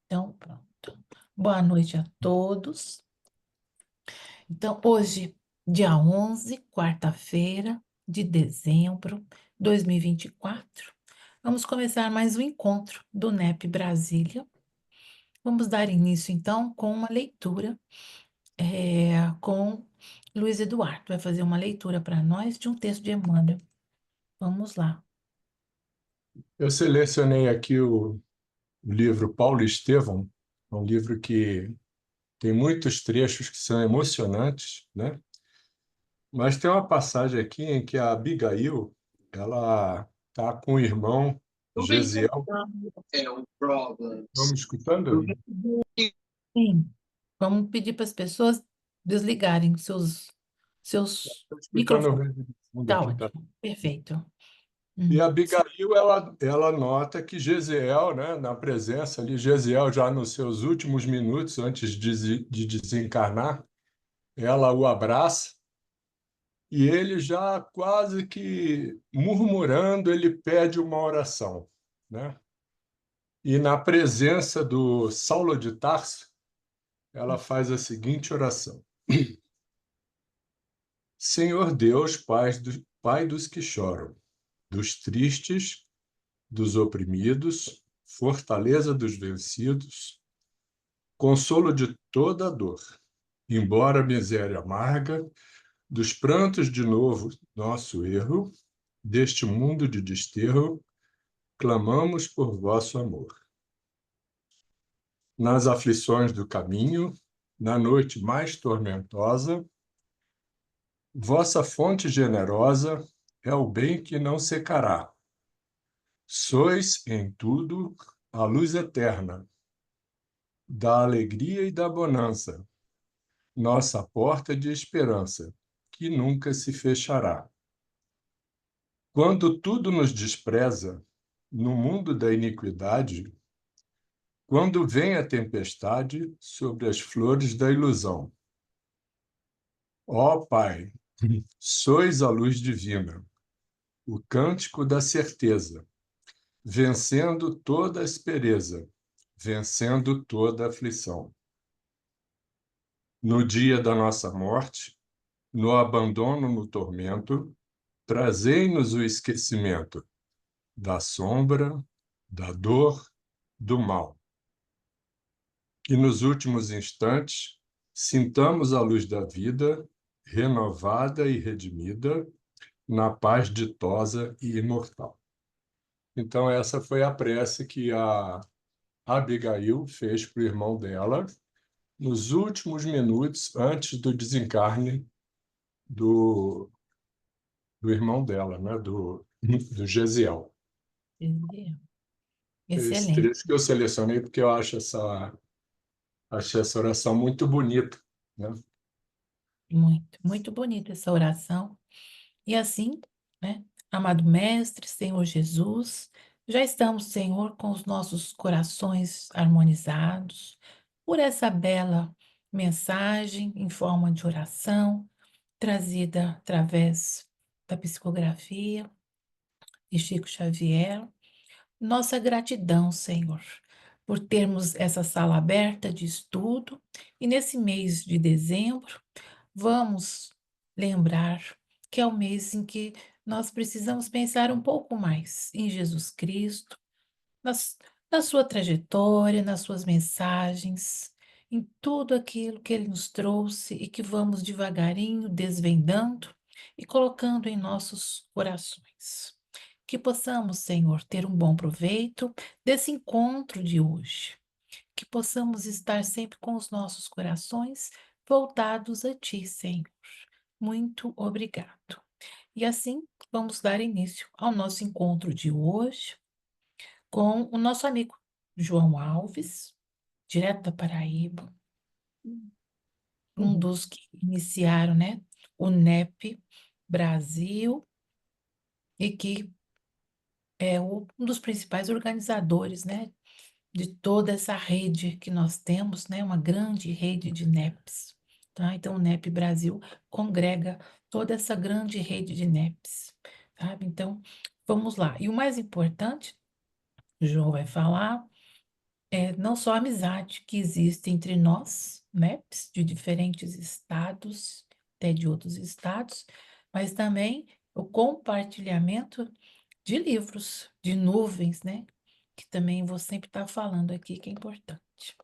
Então, pronto. Boa noite a todos. Então, hoje, dia 11, quarta-feira de dezembro de 2024, vamos começar mais um encontro do NEP Brasília. Vamos dar início, então, com uma leitura com Luiz Eduardo. Vai fazer uma leitura para nós de um texto de Emmanuel. Vamos lá. Eu selecionei aqui o livro Paulo Estevão, um livro que tem muitos trechos que são emocionantes, né? Mas tem uma passagem aqui em que a Abigail, ela está com o irmão Gesiel. Estão me escutando? Sim, vamos pedir para as pessoas desligarem seus Estou escutando o microfones. vídeo de fundo Tá aqui, tá? ótimo, perfeito. E Hum. a Abigail, ela nota que Gesiel, né, na presença ali, Gesiel já nos seus últimos minutos antes de desencarnar, ela o abraça. E ele já quase que murmurando, ele pede uma oração, né? E na presença do Saulo de Tarso, ela faz a seguinte oração: Senhor Deus, Pai dos que choram, dos tristes, dos oprimidos, fortaleza dos vencidos, consolo de toda dor, embora a miséria amarga, dos prantos de novo nosso erro, deste mundo de desterro, clamamos por vosso amor. Nas aflições do caminho, na noite mais tormentosa, vossa fonte generosa é o bem que não secará. Sois, em tudo, a luz eterna, da alegria e da bonança, nossa porta de esperança, que nunca se fechará. Quando tudo nos despreza, no mundo da iniquidade, quando vem a tempestade sobre as flores da ilusão. Ó Pai, sois a luz divina, o cântico da certeza, vencendo toda aspereza, vencendo toda aflição. No dia da nossa morte, no abandono, no tormento, trazei-nos o esquecimento da sombra, da dor, do mal. Que nos últimos instantes sintamos a luz da vida, renovada e redimida, na paz ditosa e imortal. Então, essa foi a prece que a Abigail fez para o irmão dela nos últimos minutos antes do desencarne do, do irmão dela, né? do Gesiel. Esse Excelente, trecho que eu selecionei porque eu acho essa oração muito bonita, né? muito, muito bonita essa oração. E assim, né, amado Mestre, Senhor Jesus, já estamos, Senhor, com os nossos corações harmonizados por essa bela mensagem em forma de oração, trazida através da psicografia de Chico Xavier. Nossa gratidão, Senhor, por termos essa sala aberta de estudo e nesse mês de dezembro, vamos lembrar que é o mês em que nós precisamos pensar um pouco mais em Jesus Cristo, nas, na sua trajetória, nas suas mensagens, em tudo aquilo que ele nos trouxe e que vamos devagarinho desvendando e colocando em nossos corações. Que possamos, Senhor, ter um bom proveito desse encontro de hoje. Que possamos estar sempre com os nossos corações voltados a Ti, Senhor. Muito obrigado. E assim, vamos dar início ao nosso encontro de hoje com o nosso amigo João Alves, direto da Paraíba, um dos que iniciaram, né, o NEP Brasil e que é um dos principais organizadores, né, de toda essa rede que nós temos, né, uma grande rede de NEPs, tá? Então, o NEP Brasil congrega toda essa grande rede de NEPs, sabe? Então, vamos lá. E o mais importante, o João vai falar, não só a amizade que existe entre nós, né, de diferentes estados, até de outros estados, mas também o compartilhamento de livros, de nuvens, né, que também vou sempre estar falando aqui que é importante.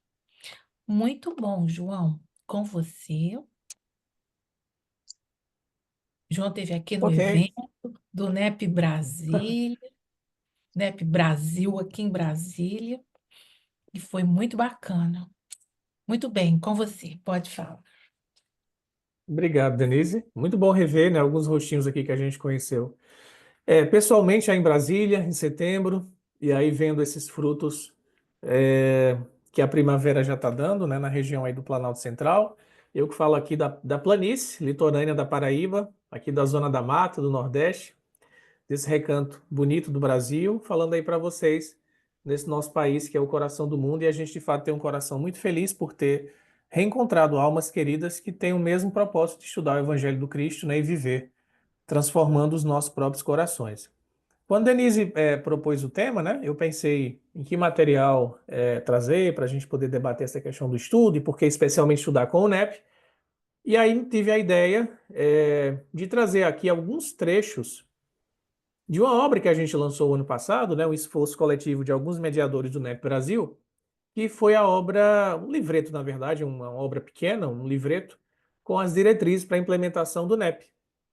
Muito bom, João, com você. João esteve aqui no Ok, evento do NEP Brasília, NEP Brasil aqui em Brasília, e foi muito bacana. Muito bem, com você, pode falar. obrigado, Denise. Muito bom rever, né, alguns rostinhos aqui que a gente conheceu. Pessoalmente, aí em Brasília, em setembro, e aí vendo esses frutos que a primavera já está dando, né, na região aí do Planalto Central. Eu que falo aqui da planície litorânea da Paraíba, aqui da Zona da Mata, do Nordeste, desse recanto bonito do Brasil, falando aí para vocês nesse nosso país que é o coração do mundo, e a gente de fato tem um coração muito feliz por ter reencontrado almas queridas que têm o mesmo propósito de estudar o Evangelho do Cristo, né, e viver, transformando os nossos próprios corações. Quando Denise propôs o tema, né, eu pensei em que material trazer para a gente poder debater essa questão do estudo e por que especialmente estudar com o NEP. E aí tive a ideia de trazer aqui alguns trechos de uma obra que a gente lançou ano passado, né, um esforço coletivo de alguns mediadores do NEP Brasil, que foi a obra, um livreto, na verdade, uma obra pequena, um livreto, com as diretrizes para a implementação do NEP.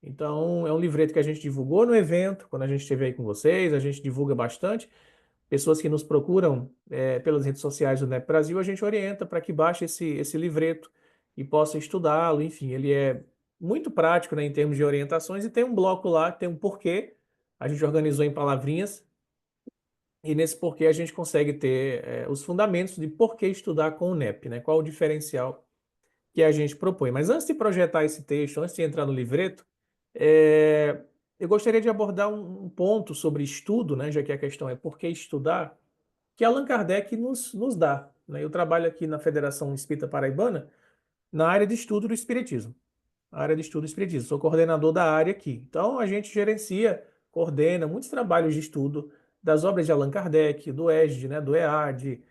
Então, é um livreto que a gente divulgou no evento, quando a gente esteve aí com vocês, a gente divulga bastante. Pessoas que nos procuram pelas redes sociais do NEP Brasil, a gente orienta para que baixe esse livreto e possa estudá-lo. Enfim, ele é muito prático, né, em termos de orientações, e tem um bloco lá, tem um porquê. A gente organizou em palavrinhas, e nesse porquê a gente consegue ter os fundamentos de por que estudar com o NEP, né? Qual o diferencial que a gente propõe. Mas antes de projetar esse texto, antes de entrar no livreto, eu gostaria de abordar um ponto sobre estudo, né? Já que a questão é por que estudar, que Allan Kardec nos dá, né? Eu trabalho aqui na Federação Espírita Paraibana na área de estudo do Espiritismo. A área de estudo do Espiritismo. Sou coordenador da área aqui. Então, a gente gerencia, coordena muitos trabalhos de estudo das obras de Allan Kardec, do ESD, né, do EAD,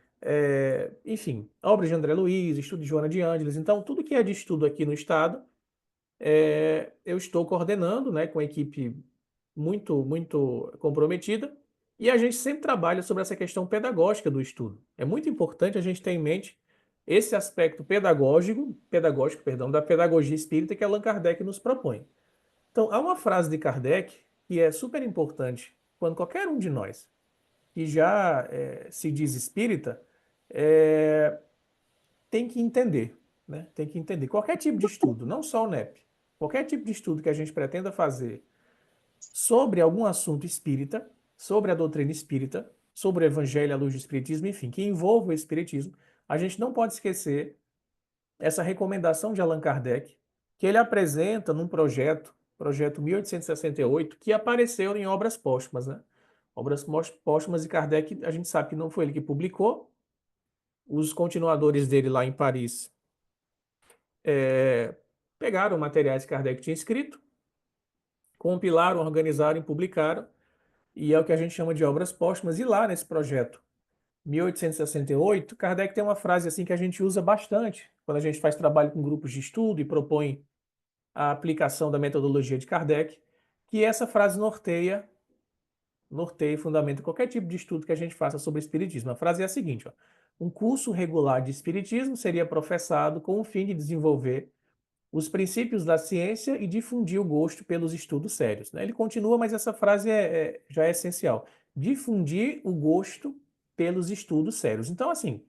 enfim, obras de André Luiz, estudo de Joana de Ângeles. Então, tudo que é de estudo aqui no Estado, eu estou coordenando, né, com uma equipe muito, muito comprometida, e a gente sempre trabalha sobre essa questão pedagógica do estudo. É muito importante a gente ter em mente esse aspecto pedagógico, perdão, da pedagogia espírita que Allan Kardec nos propõe. Então, há uma frase de Kardec que é super importante quando qualquer um de nós que já se diz espírita tem que entender, né? Tem que entender qualquer tipo de estudo, não só o NEP, qualquer tipo de estudo que a gente pretenda fazer sobre algum assunto espírita, sobre a doutrina espírita, sobre o evangelho à luz do espiritismo, enfim, que envolva o espiritismo, a gente não pode esquecer essa recomendação de Allan Kardec, que ele apresenta num projeto 1868, que apareceu em obras póstumas, né? Obras póstumas de Kardec, a gente sabe que não foi ele que publicou, os continuadores dele lá em Paris pegaram materiais que Kardec tinha escrito, compilaram, organizaram e publicaram, e é o que a gente chama de obras póstumas. E lá nesse projeto 1868, Kardec tem uma frase assim que a gente usa bastante quando a gente faz trabalho com grupos de estudo e propõe a aplicação da metodologia de Kardec, que essa frase norteia e fundamenta qualquer tipo de estudo que a gente faça sobre espiritismo. A frase é a seguinte: ó, um curso regular de espiritismo seria professado com o fim de desenvolver os princípios da ciência e difundir o gosto pelos estudos sérios, né? Ele continua, mas essa frase já é essencial. Difundir o gosto pelos estudos sérios. Então, assim,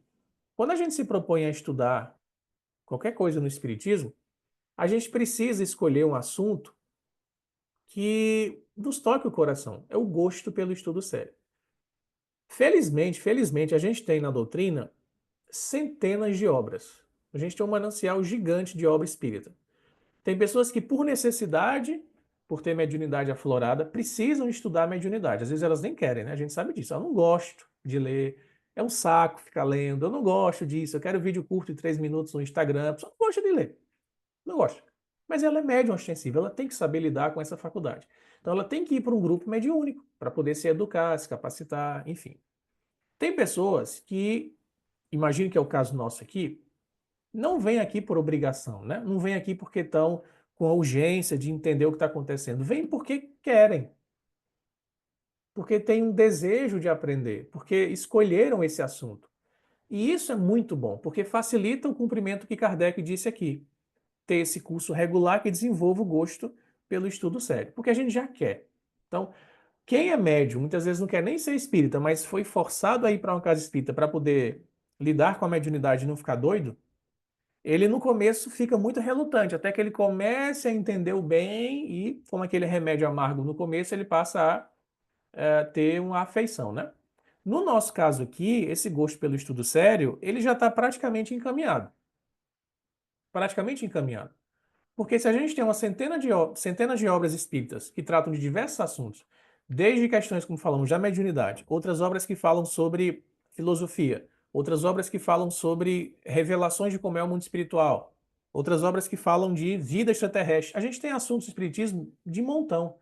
quando a gente se propõe a estudar qualquer coisa no Espiritismo, a gente precisa escolher um assunto que nos toque o coração. É o gosto pelo estudo sério. Felizmente, a gente tem na doutrina centenas de obras. A gente tem um manancial gigante de obra espírita. Tem pessoas que, por necessidade, por ter mediunidade aflorada, precisam estudar mediunidade. Às vezes elas nem querem, né? A gente sabe disso. Eu não gosto de ler, é um saco ficar lendo, eu não gosto disso, eu quero vídeo curto de 3 minutos no Instagram, a pessoa não gosta de ler, não gosta. Mas ela é médium ostensiva, ela tem que saber lidar com essa faculdade. Então ela tem que ir para um grupo mediúnico, para poder se educar, se capacitar, enfim. Tem pessoas que imagine que é o caso nosso aqui, não vem aqui por obrigação, né? Não vem aqui porque estão com a urgência de entender o que está acontecendo. Vem porque querem, porque têm um desejo de aprender, porque escolheram esse assunto. E isso é muito bom, porque facilita o cumprimento que Kardec disse aqui. Ter esse curso regular que desenvolva o gosto pelo estudo sério, porque a gente já quer. Então, quem é médium, muitas vezes não quer nem ser espírita, mas foi forçado a ir para uma casa espírita para poder lidar com a mediunidade e não ficar doido, ele no começo fica muito relutante, até que ele comece a entender o bem e, como aquele remédio amargo no começo, ele passa a ter uma afeição, né? No nosso caso aqui, esse gosto pelo estudo sério, ele já está praticamente encaminhado. Praticamente encaminhado. Porque se a gente tem uma centenas de obras espíritas que tratam de diversos assuntos, desde questões, como falamos, da mediunidade, outras obras que falam sobre filosofia, outras obras que falam sobre revelações de como é o mundo espiritual, outras obras que falam de vida extraterrestre. A gente tem assuntos do espiritismo de montão.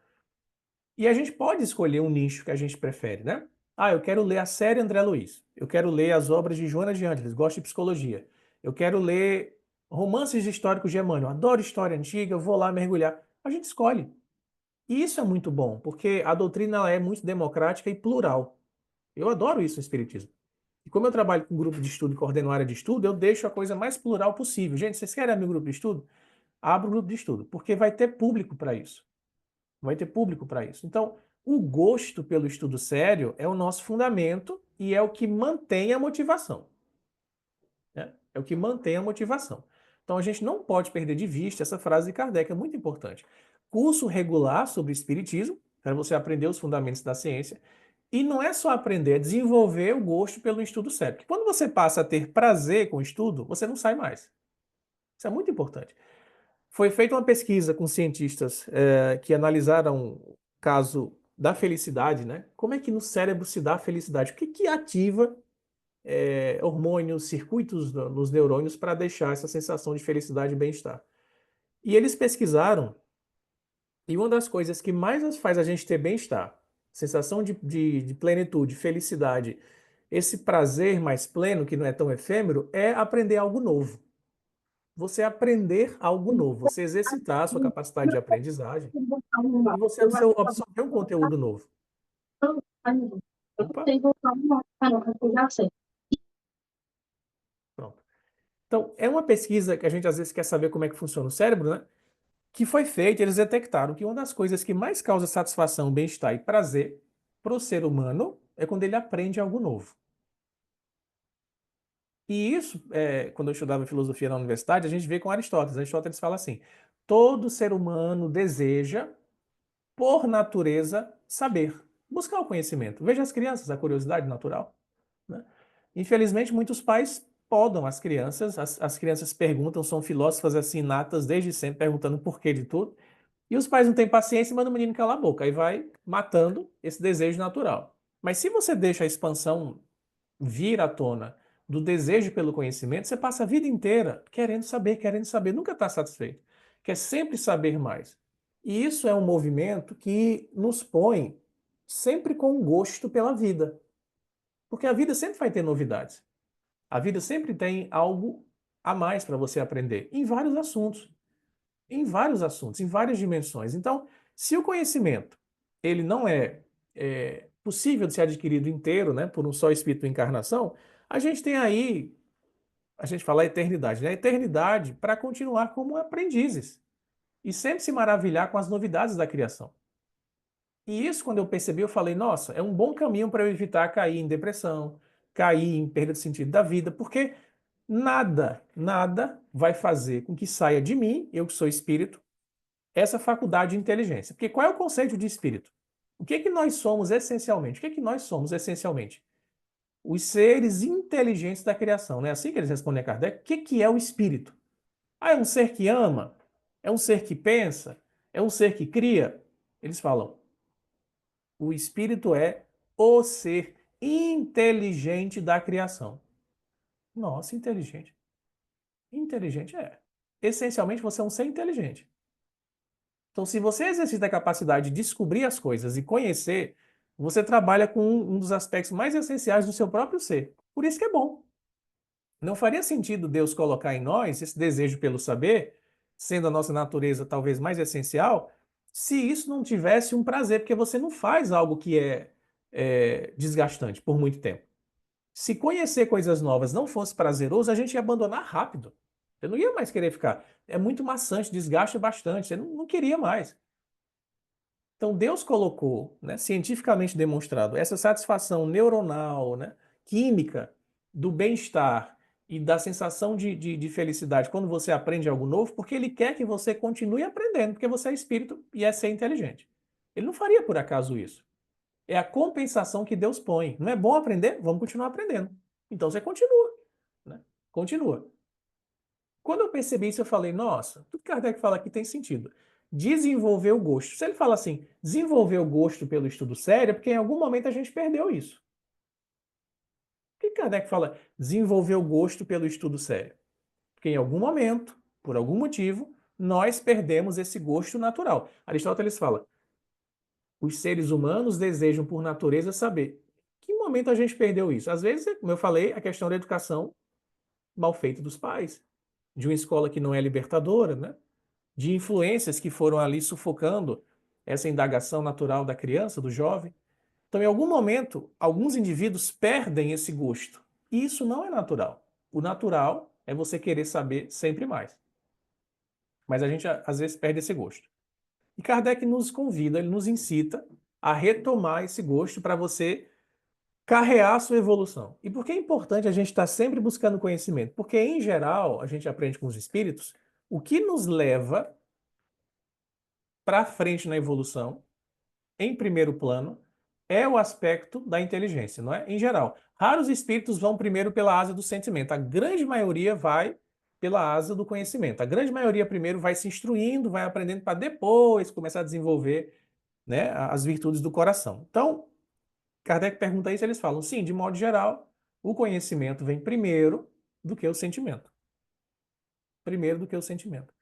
E a gente pode escolher um nicho que a gente prefere, né? Ah, eu quero ler a série André Luiz. Eu quero ler as obras de Joana de Ângeles, gosto de psicologia. Eu quero ler romances históricos de Emmanuel, adoro história antiga, eu vou lá mergulhar. A gente escolhe. E isso é muito bom, porque a doutrina ela é muito democrática e plural. Eu adoro isso no Espiritismo. E como eu trabalho com grupo de estudo e coordeno área de estudo, eu deixo a coisa mais plural possível. Gente, vocês querem abrir um grupo de estudo? Abra um grupo de estudo, porque vai ter público para isso. Vai ter público para isso. Então, o gosto pelo estudo sério é o nosso fundamento e é o que mantém a motivação. Né? É o que mantém a motivação. Então, a gente não pode perder de vista essa frase de Kardec, é muito importante. Curso regular sobre espiritismo, para você aprender os fundamentos da ciência. E não é só aprender, é desenvolver o gosto pelo estudo sério. Porque quando você passa a ter prazer com o estudo, você não sai mais. Isso é muito importante. Foi feita uma pesquisa com cientistas que analisaram o caso da felicidade, né? Como é que no cérebro se dá a felicidade? O que que ativa hormônios, circuitos nos neurônios para deixar essa sensação de felicidade e bem-estar? E eles pesquisaram, e uma das coisas que mais faz a gente ter bem-estar, sensação de plenitude, felicidade, esse prazer mais pleno, que não é tão efêmero, é aprender algo novo. Você aprender algo novo, você exercitar a sua capacidade de aprendizagem e você absorver um conteúdo novo. Opa, pronto. Então, é uma pesquisa que a gente às vezes quer saber como é que funciona o cérebro, né? Que foi feita, eles detectaram que uma das coisas que mais causa satisfação, bem-estar e prazer para o ser humano é quando ele aprende algo novo. E isso, quando eu estudava filosofia na universidade, a gente vê com Aristóteles. Aristóteles fala assim: todo ser humano deseja, por natureza, saber, buscar o conhecimento. Veja as crianças, a curiosidade natural. Né? Infelizmente, muitos pais podam as crianças, as crianças perguntam, são filósofas assim natas desde sempre, perguntando o porquê de tudo, e os pais não têm paciência e mandam o menino calar a boca, aí vai matando esse desejo natural. Mas se você deixa a expansão vir à tona do desejo pelo conhecimento, você passa a vida inteira querendo saber, nunca está satisfeito, quer sempre saber mais. E isso é um movimento que nos põe sempre com um gosto pela vida, porque a vida sempre vai ter novidades. A vida sempre tem algo a mais para você aprender, em vários assuntos, em várias dimensões. Então, se o conhecimento ele não é possível de ser adquirido inteiro, né, por um só espírito de encarnação, a gente tem aí, a gente fala a eternidade, né? A eternidade para continuar como aprendizes e sempre se maravilhar com as novidades da criação. E isso, quando eu percebi, eu falei, nossa, é um bom caminho para eu evitar cair em depressão, cair em perda de sentido da vida, porque nada vai fazer com que saia de mim, eu que sou espírito, essa faculdade de inteligência. Porque qual é o conceito de espírito? O que é que nós somos essencialmente? O que é que nós somos essencialmente? Os seres inteligentes da criação. Não é assim que eles respondem a Kardec? O que que é o espírito? Ah, é um ser que ama? É um ser que pensa? É um ser que cria? Eles falam, o espírito é o ser inteligente da criação. Nossa, inteligente. Inteligente é. Essencialmente, você é um ser inteligente. Então, se você exercita a capacidade de descobrir as coisas e conhecer, você trabalha com um dos aspectos mais essenciais do seu próprio ser. Por isso que é bom. Não faria sentido Deus colocar em nós esse desejo pelo saber, sendo a nossa natureza talvez mais essencial, se isso não tivesse um prazer, porque você não faz algo que é desgastante por muito tempo. Se conhecer coisas novas não fosse prazeroso, a gente ia abandonar rápido. Eu não ia mais querer ficar. É muito maçante, desgasta bastante. Você não queria mais. Então, Deus colocou, né, cientificamente demonstrado, essa satisfação neuronal, né, química, do bem-estar e da sensação de felicidade quando você aprende algo novo, porque Ele quer que você continue aprendendo, porque você é espírito e é ser inteligente. Ele não faria por acaso isso. É a compensação que Deus põe. Não é bom aprender? Vamos continuar aprendendo. Então você continua, né? Continua. Quando eu percebi isso, eu falei, nossa, tudo que Kardec fala aqui tem sentido. Desenvolver o gosto. Se ele fala assim, desenvolver o gosto pelo estudo sério, é porque em algum momento a gente perdeu isso. Por que Kardec fala desenvolver o gosto pelo estudo sério? Porque em algum momento, por algum motivo, nós perdemos esse gosto natural. Aristóteles fala, os seres humanos desejam por natureza saber. Que momento a gente perdeu isso? Às vezes, como eu falei, a questão da educação mal feita dos pais, de uma escola que não é libertadora, né? De influências que foram ali sufocando essa indagação natural da criança, do jovem. Então, em algum momento, alguns indivíduos perdem esse gosto. E isso não é natural. O natural é você querer saber sempre mais. Mas a gente, às vezes, perde esse gosto. E Kardec nos convida, ele nos incita a retomar esse gosto para você carrear a sua evolução. E por que é importante a gente estar sempre buscando conhecimento? Porque, em geral, a gente aprende com os espíritos, o que nos leva para frente na evolução, em primeiro plano, é o aspecto da inteligência, não é? Em geral. Raros espíritos vão primeiro pela asa do sentimento. A grande maioria vai pela asa do conhecimento. A grande maioria primeiro vai se instruindo, vai aprendendo para depois começar a desenvolver, né, as virtudes do coração. Então, Kardec pergunta isso, eles falam, sim, de modo geral, o conhecimento vem primeiro do que o sentimento. Primeiro do que o sentimento.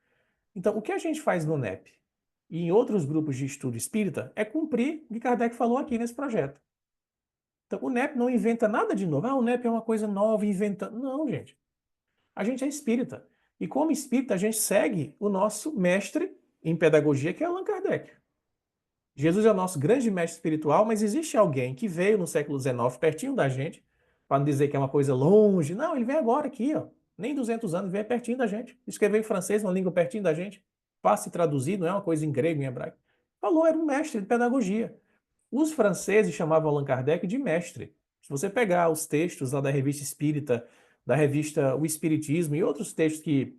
Então, o que a gente faz no NEP e em outros grupos de estudo espírita é cumprir o que Kardec falou aqui nesse projeto. Então, o NEP não inventa nada de novo. Ah, o NEP é uma coisa nova, inventando. Não, gente. A gente é espírita. E como espírita, a gente segue o nosso mestre em pedagogia, que é Allan Kardec. Jesus é o nosso grande mestre espiritual, mas existe alguém que veio no século XIX, pertinho da gente, para não dizer que é uma coisa longe. Não, ele vem agora aqui, ó. Nem 200 anos, vem pertinho da gente. Escreveu em francês, uma língua pertinho da gente. Fácil traduzir, não é uma coisa em grego, em hebraico. Falou, era um mestre de pedagogia. Os franceses chamavam Allan Kardec de mestre. Se você pegar os textos lá da Revista Espírita, da revista O Espiritismo e outros textos que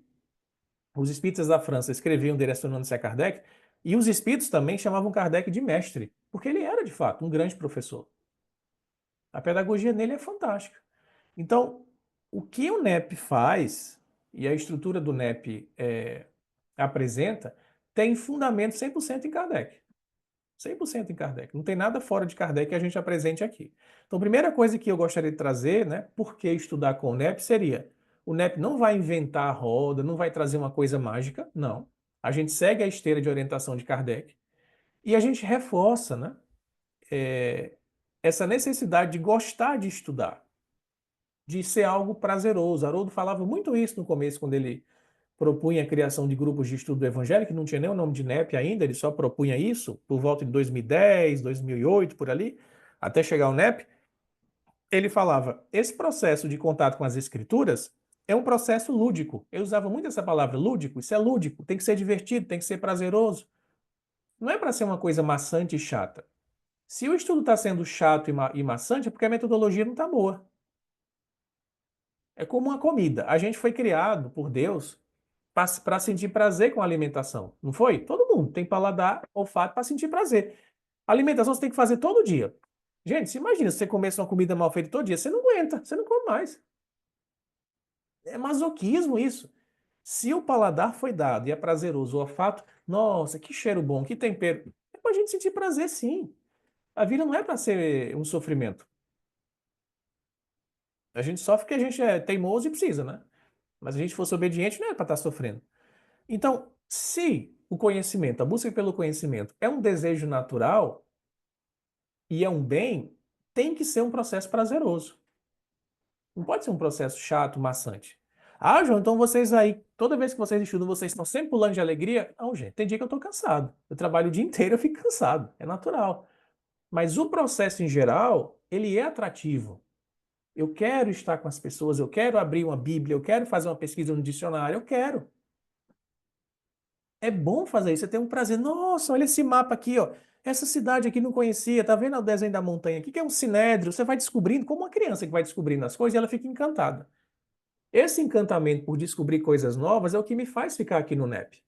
os espíritas da França escreviam direcionando-se a Kardec, e os espíritos também chamavam Kardec de mestre, porque ele era, de fato, um grande professor. A pedagogia nele é fantástica. Então, o que o NEP faz, e a estrutura do NEP apresenta, tem fundamento 100% em Kardec. 100% em Kardec. Não tem nada fora de Kardec que a gente apresente aqui. Então, a primeira coisa que eu gostaria de trazer, né, por que estudar com o NEP, seria: o NEP não vai inventar a roda, não vai trazer uma coisa mágica, não. A gente segue a esteira de orientação de Kardec e a gente reforça, né, essa necessidade de gostar de estudar, de ser algo prazeroso. Haroldo falava muito isso no começo, quando ele propunha a criação de grupos de estudo do Evangelho, que não tinha nem o nome de NEP ainda, ele só propunha isso por volta de 2010, 2008, por ali, até chegar ao NEP. Ele falava, esse processo de contato com as escrituras é um processo lúdico. Eu usava muito essa palavra, lúdico. Isso é lúdico, tem que ser divertido, tem que ser prazeroso. Não é para ser uma coisa maçante e chata. Se o estudo está sendo chato e maçante, é porque a metodologia não está boa. É como uma comida. A gente foi criado por Deus para sentir prazer com a alimentação. Não foi? Todo mundo tem paladar, olfato para sentir prazer. A alimentação você tem que fazer todo dia. Gente, se imagina, se você comesse uma comida mal feita todo dia, você não aguenta, você não come mais. É masoquismo isso. Se o paladar foi dado e é prazeroso, o olfato, nossa, que cheiro bom, que tempero. É para a gente sentir prazer, sim. A vida não é para ser um sofrimento. A gente sofre porque a gente é teimoso e precisa, né? Mas se a gente fosse obediente, não é para estar sofrendo. Então, se o conhecimento, a busca pelo conhecimento é um desejo natural e é um bem, tem que ser um processo prazeroso. Não pode ser um processo chato, maçante. Ah, João, então vocês aí, toda vez que vocês estudam, vocês estão sempre pulando de alegria? Não, gente, tem dia que eu estou cansado. Eu trabalho o dia inteiro, eu fico cansado. É natural. Mas o processo em geral, ele é atrativo. Eu quero estar com as pessoas, eu quero abrir uma Bíblia, eu quero fazer uma pesquisa no dicionário, eu quero. É bom fazer isso, você tem um prazer. Nossa, olha esse mapa aqui, ó. Essa cidade aqui não conhecia, tá vendo o desenho da montanha aqui, que é um sinédrio. Você vai descobrindo, como uma criança que vai descobrindo as coisas, e ela fica encantada. Esse encantamento por descobrir coisas novas é o que me faz ficar aqui no NEP.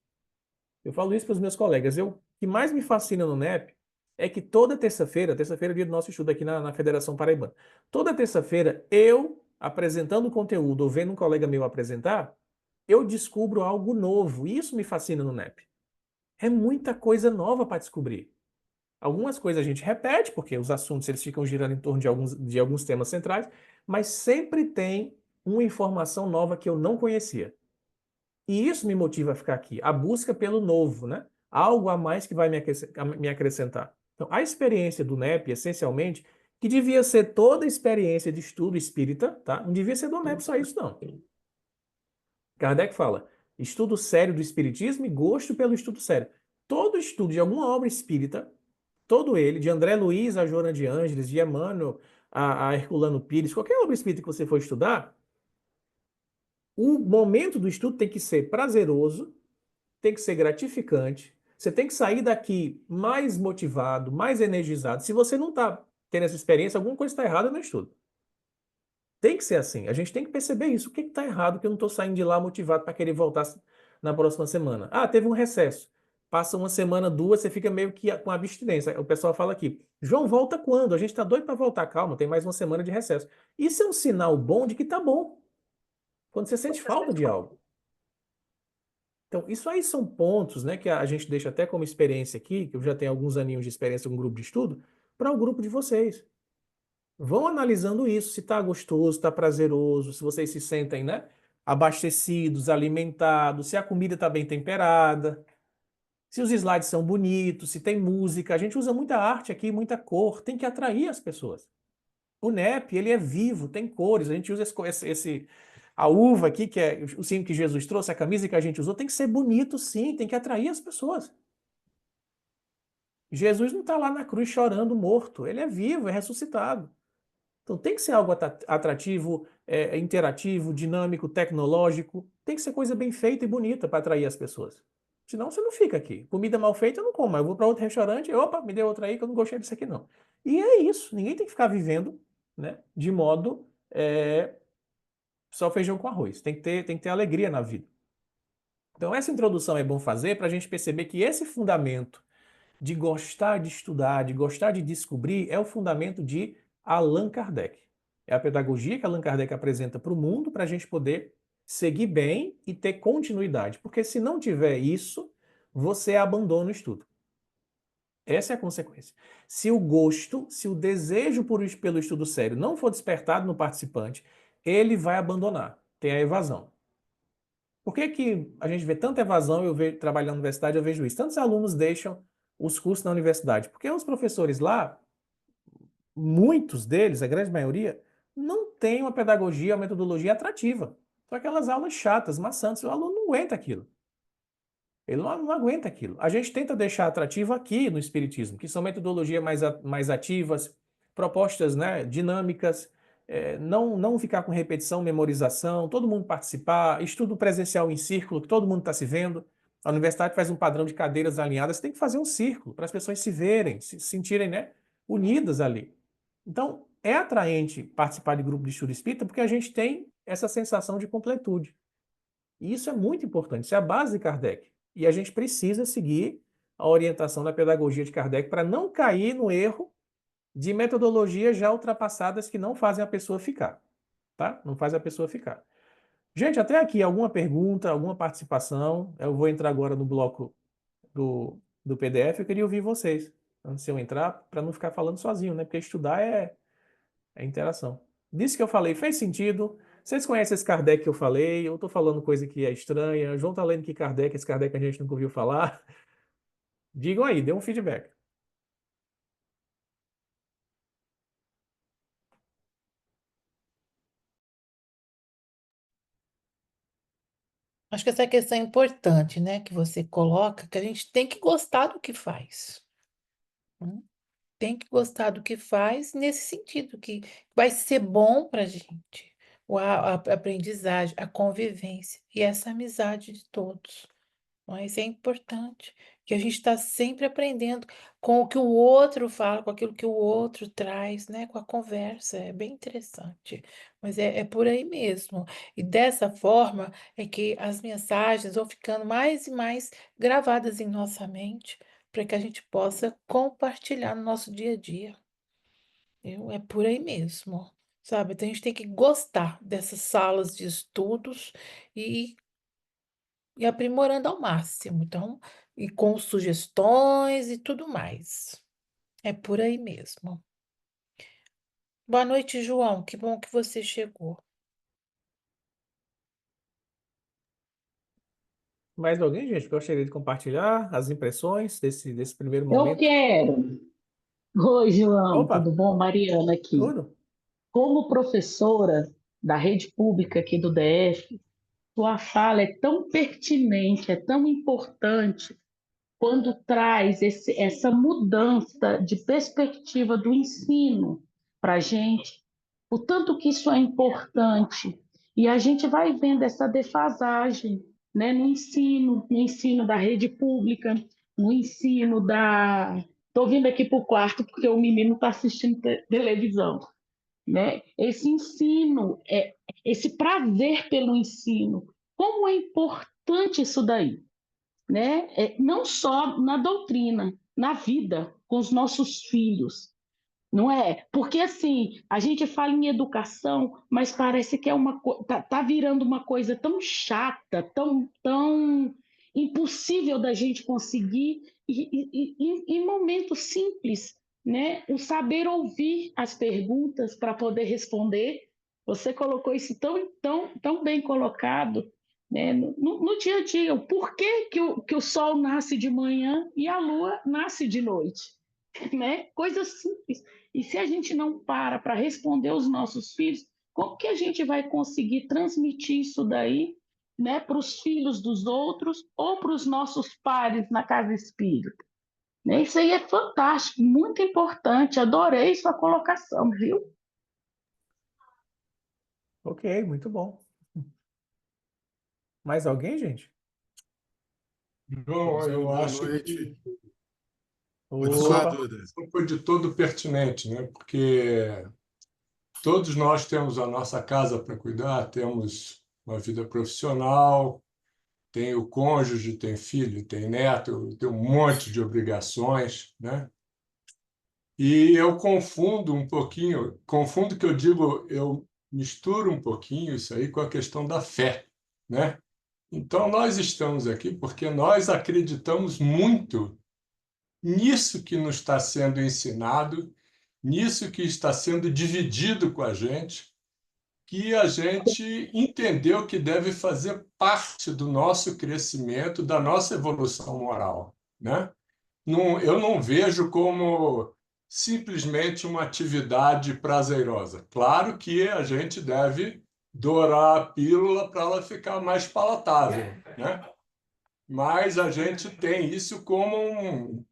Eu falo isso para os meus colegas. O que mais me fascina no NEP é que toda terça-feira, terça-feira é dia do nosso estudo aqui na Federação Paraibana, toda terça-feira eu, apresentando conteúdo ou vendo um colega meu apresentar, eu descubro algo novo. E isso me fascina no NEP. É muita coisa nova para descobrir. Algumas coisas a gente repete, porque os assuntos eles ficam girando em torno de alguns temas centrais, mas sempre tem uma informação nova que eu não conhecia. E isso me motiva a ficar aqui, a busca pelo novo, né? Algo a mais que vai me acrescentar. Então, a experiência do NEP, essencialmente, que devia ser toda a experiência de estudo espírita, tá? Não devia ser do NEP só isso, não. Kardec fala, estudo sério do espiritismo e gosto pelo estudo sério. Todo estudo de alguma obra espírita, todo ele, de André Luiz a Joana de Ângeles, de Emmanuel a Herculano Pires, qualquer obra espírita que você for estudar, o momento do estudo tem que ser prazeroso, tem que ser gratificante. Você tem que sair daqui mais motivado, mais energizado. Se você não está tendo essa experiência, alguma coisa está errada no estudo. Tem que ser assim. A gente tem que perceber isso. O que está errado que eu não estou saindo de lá motivado para querer voltar na próxima semana? Ah, teve um recesso. Passa uma semana, duas, você fica meio que com abstinência. O pessoal fala aqui, João, volta quando? A gente está doido para voltar. Calma, tem mais uma semana de recesso. Isso é um sinal bom de que tá bom. Quando você sente falta de algo. Então, isso aí são pontos, né, que a gente deixa até como experiência aqui, que eu já tenho alguns aninhos de experiência com um grupo de estudo, para o grupo de vocês. Vão analisando isso, se está gostoso, está prazeroso, se vocês se sentem, né, abastecidos, alimentados, se a comida está bem temperada, se os slides são bonitos, se tem música. A gente usa muita arte aqui, muita cor, tem que atrair as pessoas. O NEP, ele é vivo, tem cores. A gente usa a uva aqui, que é o símbolo que Jesus trouxe, a camisa que a gente usou, tem que ser bonito, sim, tem que atrair as pessoas. Jesus não está lá na cruz chorando morto, ele é vivo, é ressuscitado. Então tem que ser algo atrativo, interativo, dinâmico, tecnológico. Tem que ser coisa bem feita e bonita para atrair as pessoas. Senão você não fica aqui. Comida mal feita eu não como. Eu vou para outro restaurante, opa, me dê outra aí que eu não gostei disso aqui não. E é isso. Ninguém tem que ficar vivendo, né, de modo só feijão com arroz. Tem que ter alegria na vida. Então essa introdução é bom fazer para a gente perceber que esse fundamento de gostar de estudar, de gostar de descobrir, é o fundamento de Allan Kardec. É a pedagogia que Allan Kardec apresenta para o mundo para a gente poder seguir bem e ter continuidade. Porque se não tiver isso, você abandona o estudo. Essa é a consequência. Se o gosto, se o desejo pelo estudo sério não for despertado no participante, ele vai abandonar. Tem a evasão. Por que que a gente vê tanta evasão? Eu vejo, trabalhando na universidade, eu vejo isso. Tantos alunos deixam os cursos na universidade, porque os professores lá, muitos deles, a grande maioria, não têm uma pedagogia, uma metodologia atrativa. São aquelas aulas chatas, maçantes, o aluno não aguenta aquilo. Ele não aguenta aquilo. A gente tenta deixar atrativo aqui no Espiritismo, que são metodologias mais ativas, propostas, né, dinâmicas, não ficar com repetição, memorização, todo mundo participar, estudo presencial em círculo, que todo mundo está se vendo. A universidade faz um padrão de cadeiras alinhadas, tem que fazer um círculo para as pessoas se verem, se sentirem, né, unidas ali. Então, é atraente participar de grupo de estudo espírita porque a gente tem essa sensação de completude. E isso é muito importante, isso é a base de Kardec. E a gente precisa seguir a orientação da pedagogia de Kardec para não cair no erro de metodologias já ultrapassadas que não fazem a pessoa ficar, tá? Não faz a pessoa ficar. Gente, até aqui, alguma pergunta, alguma participação? Eu vou entrar agora no bloco do PDF, eu queria ouvir vocês, antes de eu entrar, para não ficar falando sozinho, né? Porque estudar é interação. Disso que eu falei, fez sentido? Vocês conhecem esse Kardec que eu falei? Eu estou falando coisa que é estranha. João está lendo que Kardec, esse Kardec a gente nunca ouviu falar. Digam aí, dê um feedback. Acho que essa questão é importante, né, que você coloca, que a gente tem que gostar do que faz. Né? Tem que gostar do que faz nesse sentido, que vai ser bom para a gente. A aprendizagem, a convivência e essa amizade de todos. Mas é importante que a gente está sempre aprendendo com o que o outro fala, com aquilo que o outro traz, né? Com a conversa. É bem interessante. Mas é por aí mesmo. E dessa forma é que as mensagens vão ficando mais e mais gravadas em nossa mente, para que a gente possa compartilhar no nosso dia a dia. É por aí mesmo. Sabe? Então a gente tem que gostar dessas salas de estudos e aprimorando ao máximo. Então, e com sugestões e tudo mais. É por aí mesmo. Boa noite, João. Que bom que você chegou. Mais alguém, gente, gostaria de compartilhar as impressões desse primeiro Eu momento? quero. Oi, João, tudo Opa, bom? Mariana aqui. tudo? Como professora da rede pública aqui do DF, sua fala é tão pertinente, é tão importante quando traz essa mudança de perspectiva do ensino para a gente, o tanto que isso é importante. E a gente vai vendo essa defasagem, né, no ensino da rede pública, no ensino da. Estou vindo aqui para o quarto porque o menino está assistindo televisão. Né? Esse ensino, esse prazer pelo ensino, como é importante isso daí, né? Não só na doutrina, na vida, com os nossos filhos, não é? Porque assim, a gente fala em educação, mas parece que tá virando uma coisa tão chata, tão impossível da gente conseguir em momentos simples, né? O saber ouvir as perguntas para poder responder. Você colocou isso tão bem colocado, né? No dia a dia, o porquê que o sol nasce de manhã e a lua nasce de noite, né? Coisas simples. E se a gente não para responder aos nossos filhos, como que a gente vai conseguir transmitir isso daí, né, para os filhos dos outros ou para os nossos pares na casa espírita? Né? Isso aí é fantástico, muito importante. Adorei sua colocação, viu? Ok, muito bom. Mais alguém, gente? João, eu Boa acho noite. que Pode a Opa, falar, sua Duda. participação foi de todo pertinente, né? Porque todos nós temos a nossa casa para cuidar, temos uma vida profissional, tem o cônjuge, tem filho, tem neto, tem um monte de obrigações, né? E eu confundo um pouquinho, confundo que eu digo, eu misturo um pouquinho isso aí com a questão da fé, né? Então nós estamos aqui porque nós acreditamos muito nisso que nos está sendo ensinado, nisso que está sendo dividido com a gente, que a gente entendeu que deve fazer parte do nosso crescimento, da nossa evolução moral, né? Não, eu não vejo como simplesmente uma atividade prazerosa. Claro que a gente deve dourar a pílula para ela ficar mais palatável, né? Mas a gente tem isso como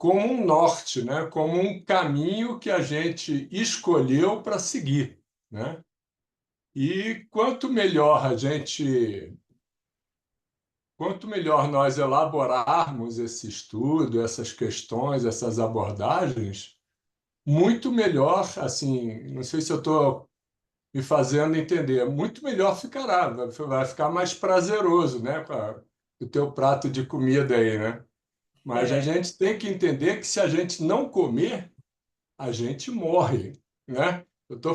um norte, né? Como um caminho que a gente escolheu para seguir, né? E quanto melhor nós elaborarmos esse estudo, essas questões, essas abordagens, muito melhor, assim, não sei se eu estou me fazendo entender, muito melhor ficará, vai ficar mais prazeroso, né? O teu prato de comida aí, né? Mas a é, gente tem que entender que se a gente não comer, a gente morre, né? Eu estou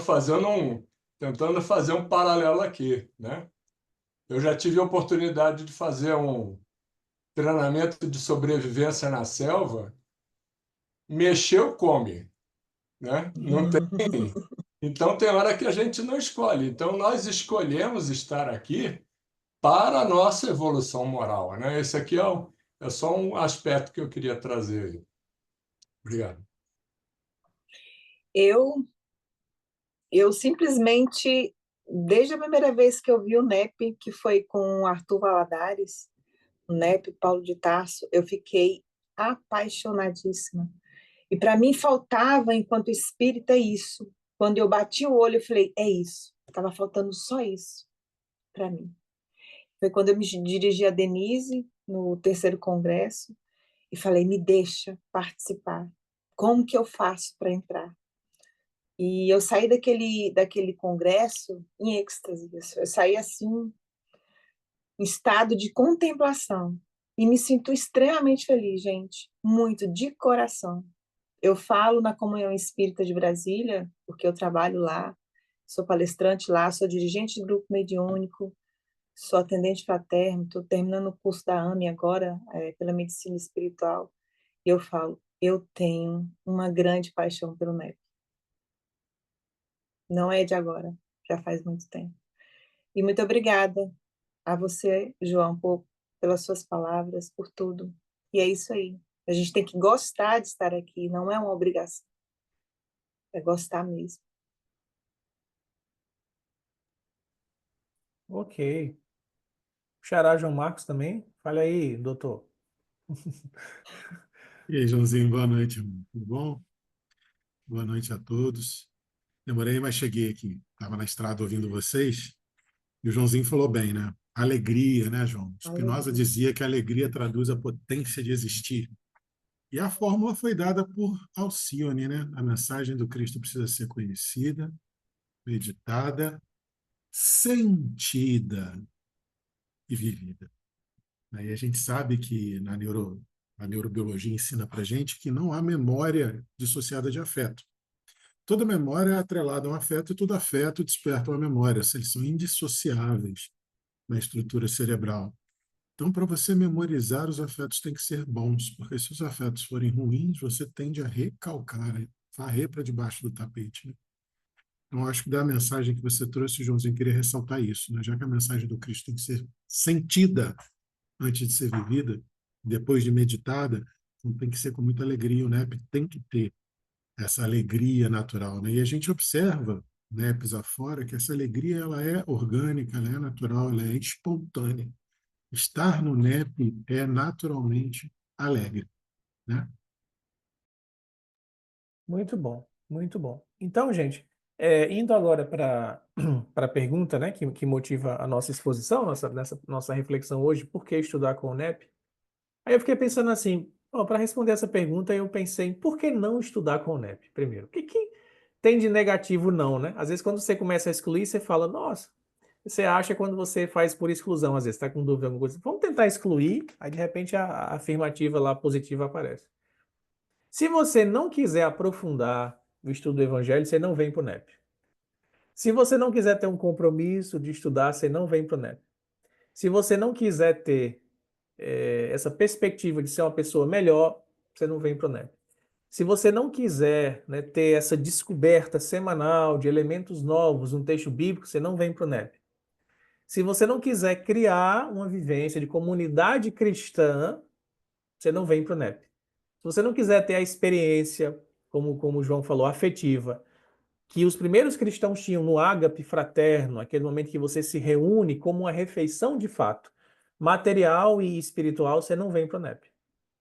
tentando fazer um paralelo aqui, né? Eu já tive a oportunidade de fazer um treinamento de sobrevivência na selva. Mexeu, come, né? Não tem. Então tem hora que a gente não escolhe. Então nós escolhemos estar aqui para a nossa evolução moral, né? Esse aqui é só um aspecto que eu queria trazer aí. Obrigado. Eu, eu simplesmente desde a primeira vez que eu vi o NEP, que foi com o Arthur Valadares, o NEP Paulo de Tarso, eu fiquei apaixonadíssima. E para mim faltava, enquanto espírita, isso. Quando eu bati o olho, eu falei, é isso. Estava faltando só isso para mim. Foi quando eu me dirigi a Denise, no terceiro congresso, e falei, me deixa participar. Como que eu faço para entrar? E eu saí daquele congresso em êxtase. Eu saí assim, em estado de contemplação. E me sinto extremamente feliz, gente. Muito, de coração. Eu falo na Comunhão Espírita de Brasília, porque eu trabalho lá, sou palestrante lá, sou dirigente de grupo mediúnico, sou atendente fraterno, estou terminando o curso da AME agora, pela medicina espiritual. E eu falo, eu tenho uma grande paixão pelo NEP. Não é de agora, já faz muito tempo. E muito obrigada a você, João, pelas suas palavras, por tudo. E é isso aí. A gente tem que gostar de estar aqui, não é uma obrigação. É gostar mesmo. Ok. Xará João Marcos também. Fala aí, doutor. E aí, Joãozinho, boa noite, tudo bom? Boa noite a todos. Demorei, mas cheguei aqui. Estava na estrada ouvindo vocês. E o Joãozinho falou bem, né? Alegria, né, João? Spinoza Alegria. dizia que a alegria traduz a potência de existir. E a fórmula foi dada por Alcione, né? A mensagem do Cristo precisa ser conhecida, meditada, sentida e vivida. E a gente sabe que a neurobiologia ensina para gente que não há memória dissociada de afeto. Toda memória é atrelada a um afeto e todo afeto desperta uma memória. Eles são indissociáveis na estrutura cerebral. Então, para você memorizar, os afetos têm que ser bons, porque se os afetos forem ruins, você tende a recalcar, né? Varrer para debaixo do tapete. Né? Então, acho que da mensagem que você trouxe, Joãozinho, queria ressaltar isso, né? Já que a mensagem do Cristo tem que ser sentida antes de ser vivida, depois de meditada, então tem que ser com muita alegria, o NEP tem que ter essa alegria natural, né? E a gente observa, né, pisar fora, que essa alegria ela é orgânica, ela é natural, ela é espontânea. Estar no NEP é naturalmente alegre, né? Muito bom, muito bom. Então, gente, indo agora para a pergunta, né, que motiva a nossa exposição, nessa nossa reflexão hoje, por que estudar com o NEP? Aí eu fiquei pensando assim, para responder essa pergunta, eu pensei, por que não estudar com o NEP, primeiro? O que, que tem de negativo não, né? Às vezes, quando você começa a excluir, você fala, nossa, você acha quando você faz por exclusão, às vezes, está com dúvida, alguma coisa. Vamos tentar excluir, aí de repente a afirmativa lá positiva aparece. Se você não quiser aprofundar o estudo do Evangelho, você não vem para o NEP. Se você não quiser ter um compromisso de estudar, você não vem para o NEP. Se você não quiser ter essa perspectiva de ser uma pessoa melhor, você não vem para o NEP. Se você não quiser, né, ter essa descoberta semanal de elementos novos, um texto bíblico, você não vem para o NEP. Se você não quiser criar uma vivência de comunidade cristã, você não vem para o NEP. Se você não quiser ter a experiência, como o João falou, afetiva, que os primeiros cristãos tinham no ágape fraterno, aquele momento que você se reúne como uma refeição de fato, material e espiritual, você não vem para o NEP.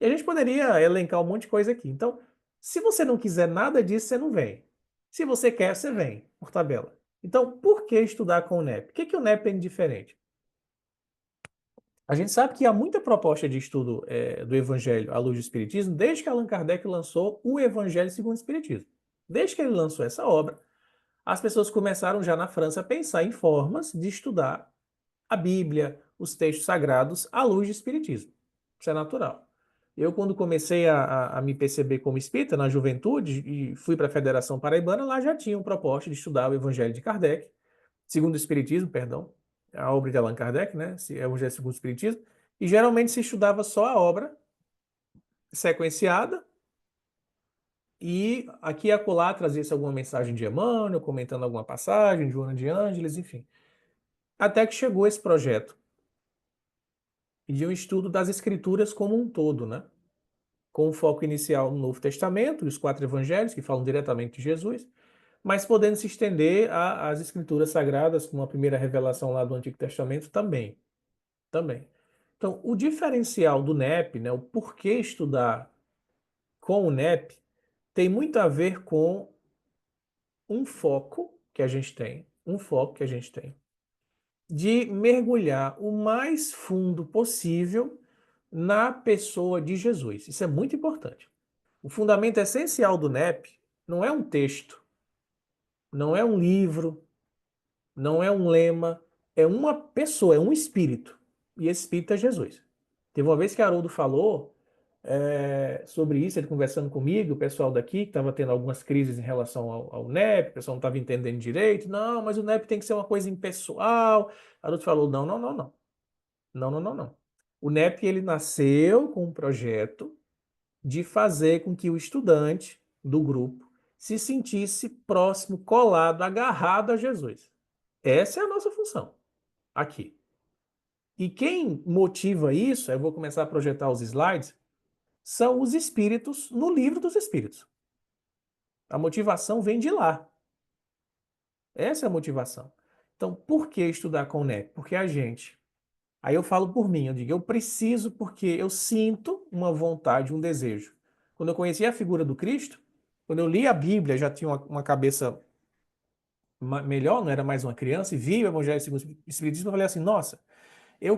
E a gente poderia elencar um monte de coisa aqui. Então, se você não quiser nada disso, você não vem. Se você quer, você vem, por tabela. Então, por que estudar com o NEP? O que o NEP tem de diferente? A gente sabe que há muita proposta de estudo do Evangelho à luz do Espiritismo desde que Allan Kardec lançou o Evangelho segundo o Espiritismo. Desde que ele lançou essa obra, as pessoas começaram já na França a pensar em formas de estudar a Bíblia, os textos sagrados à luz do Espiritismo. Isso é natural. Eu, quando comecei a me perceber como espírita na juventude e fui para a Federação Paraibana, lá já tinham proposta de estudar o Evangelho de Kardec, segundo o Espiritismo, perdão, a obra de Allan Kardec, né? É o Evangelho segundo o Espiritismo, e geralmente se estudava só a obra sequenciada, e aqui e acolá trazia-se alguma mensagem de Emmanuel, comentando alguma passagem, de Joana de Ângeles, enfim. Até que chegou esse projeto de um estudo das Escrituras como um todo, né? Com o foco inicial no Novo Testamento, os 4 evangelhos, que falam diretamente de Jesus, mas podendo se estender às escrituras sagradas, como a primeira revelação lá do Antigo Testamento também. Também. Então, o diferencial do NEP, né, o porquê estudar com o NEP, tem muito a ver com um foco que a gente tem, de mergulhar o mais fundo possível na pessoa de Jesus. Isso é muito importante. O fundamento essencial do NEP não é um texto, não é um livro, não é um lema, é uma pessoa, é um espírito. E esse espírito é Jesus. Teve uma vez que Haroldo falou sobre isso, ele conversando comigo, o pessoal daqui, que estava tendo algumas crises em relação ao NEP, o pessoal não estava entendendo direito. Não, mas o NEP tem que ser uma coisa impessoal. Haroldo falou, não, não, não, não. Não, não, não, não. O NEP, ele nasceu com um projeto de fazer com que o estudante do grupo se sentisse próximo, colado, agarrado a Jesus. Essa é a nossa função aqui. E quem motiva isso, eu vou começar a projetar os slides, são os espíritos no livro dos espíritos. A motivação vem de lá. Essa é a motivação. Então, por que estudar com o NEP? Porque a gente... Aí eu falo por mim, eu digo, eu preciso porque eu sinto uma vontade, um desejo. Quando eu conheci a figura do Cristo, quando eu li a Bíblia, já tinha uma cabeça melhor, não era mais uma criança, e vi o Evangelho segundo o Espiritismo, eu falei assim, nossa, eu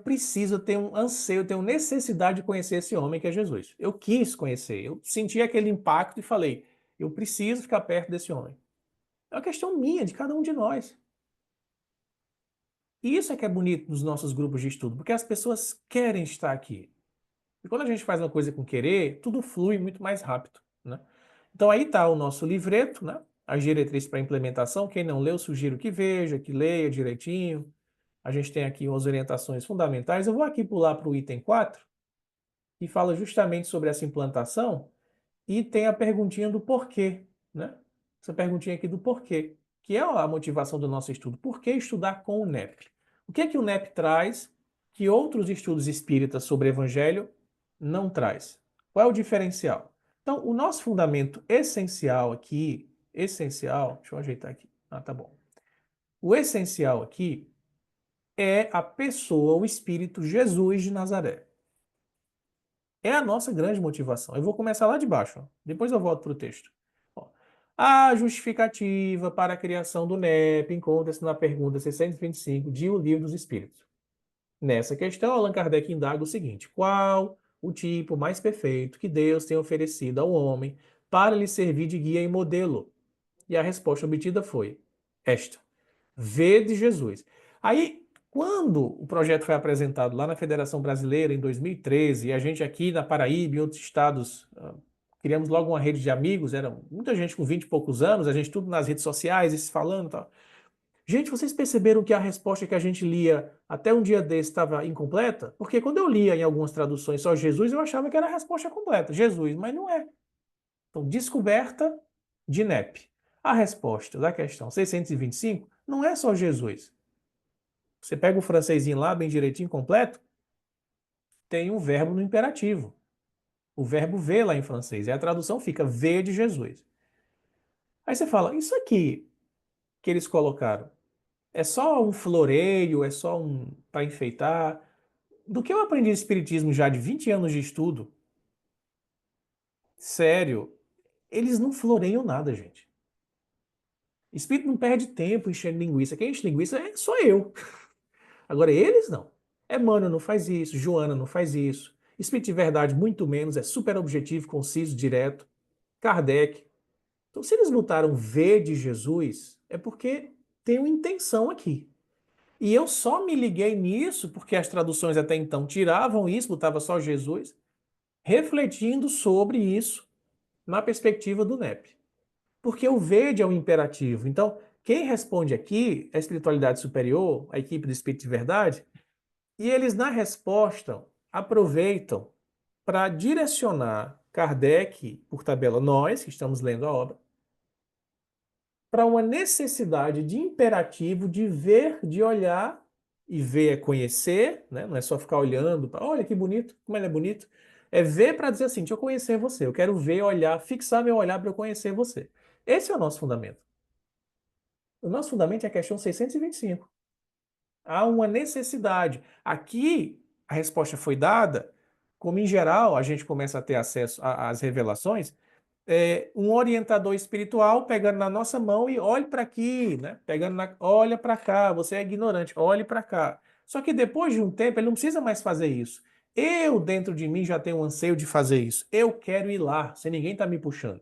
preciso, eu tenho um anseio, eu tenho necessidade de conhecer esse homem que é Jesus. Eu quis conhecer, eu senti aquele impacto e falei, eu preciso ficar perto desse homem. É uma questão minha, de cada um de nós. E isso é que é bonito nos nossos grupos de estudo, porque as pessoas querem estar aqui. E quando a gente faz uma coisa com querer, tudo flui muito mais rápido, né? Então aí está o nosso livreto, né? As diretrizes para implementação. Quem não leu, sugiro que veja, que leia direitinho. A gente tem aqui umas orientações fundamentais. Eu vou aqui pular para o item 4, que fala justamente sobre essa implantação, e tem a perguntinha do porquê, né? Essa perguntinha aqui do porquê, que é a motivação do nosso estudo. Por que estudar com o NEP? O que é que o NEP traz que outros estudos espíritas sobre evangelho não traz? Qual é o diferencial? Então, o nosso fundamento essencial aqui, deixa eu ajeitar aqui. Ah, tá bom. O essencial aqui é a pessoa, o Espírito Jesus de Nazaré. É a nossa grande motivação. Eu vou começar lá de baixo, ó. Depois eu volto para o texto. Ó, a justificativa para a criação do NEP encontra-se na pergunta 625 de O Livro dos Espíritos. Nessa questão, Allan Kardec indaga o seguinte: qual o tipo mais perfeito que Deus tem oferecido ao homem para lhe servir de guia e modelo? E a resposta obtida foi esta: Vede Jesus. Aí, quando o projeto foi apresentado lá na Federação Brasileira em 2013, e a gente aqui na Paraíba e outros estados criamos logo uma rede de amigos, era muita gente com 20 e poucos anos, a gente tudo nas redes sociais, esses falando e tal. Gente, vocês perceberam que a resposta que a gente lia até um dia desse estava incompleta? Porque quando eu lia em algumas traduções só Jesus, eu achava que era a resposta completa, Jesus, mas não é. Então, descoberta de NEP. A resposta da questão 625 não é só Jesus. Você pega o francesinho lá, bem direitinho, completo, tem um verbo no imperativo. O verbo ver lá em francês. E a tradução fica ver de Jesus. Aí você fala, isso aqui que eles colocaram, é só um floreio, é só um para enfeitar? Do que eu aprendi espiritismo já de 20 anos de estudo, sério, eles não floreiam nada, gente. Espírito não perde tempo enchendo linguiça. Quem enche linguiça sou eu. Agora, eles não. Emmanuel não faz isso, Joana não faz isso. Espírito de Verdade, muito menos, é super objetivo, conciso, direto. Kardec. Então, se eles botaram V de Jesus, é porque tem uma intenção aqui. E eu só me liguei nisso porque as traduções até então tiravam isso, botava só Jesus, refletindo sobre isso na perspectiva do NEP. Porque o verde é um imperativo. Então, quem responde aqui é a espiritualidade superior, a equipe do Espírito de Verdade, e eles, na resposta, aproveitam para direcionar Kardec, por tabela nós, que estamos lendo a obra, para uma necessidade de imperativo de ver, de olhar, e ver é conhecer, né? Não é só ficar olhando, olha que bonito, como ele é bonito. É ver para dizer assim, deixa eu conhecer você, eu quero ver, olhar, fixar meu olhar para eu conhecer você. Esse é o nosso fundamento. O nosso fundamento é a questão 625. Há uma necessidade. Aqui, a resposta foi dada, como em geral a gente começa a ter acesso às revelações, um orientador espiritual pegando na nossa mão e olhe para aqui, né? Olha para cá, você é ignorante, olhe para cá. Só que depois de um tempo ele não precisa mais fazer isso. Eu, dentro de mim, já tenho um anseio de fazer isso. Eu quero ir lá, sem ninguém estar me puxando.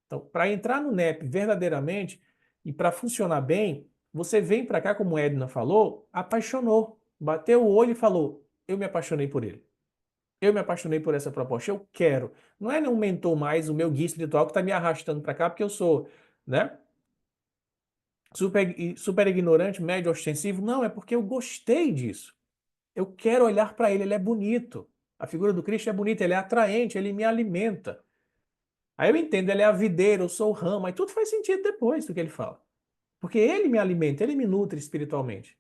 Então, para entrar no NEP verdadeiramente e para funcionar bem, você vem para cá, como a Edna falou, apaixonou, bateu o olho e falou: eu me apaixonei por ele. Eu me apaixonei por essa proposta, eu quero. Não é um mentor mais, o meu guia espiritual que está me arrastando para cá porque eu sou, né, super ignorante, médio ostensivo. Não, é porque eu gostei disso. Eu quero olhar para ele, ele é bonito. A figura do Cristo é bonita, ele é atraente, ele me alimenta. Aí eu entendo, ele é a videira, eu sou o ramo, aí tudo faz sentido depois do que ele fala. Porque ele me alimenta, ele me nutre espiritualmente.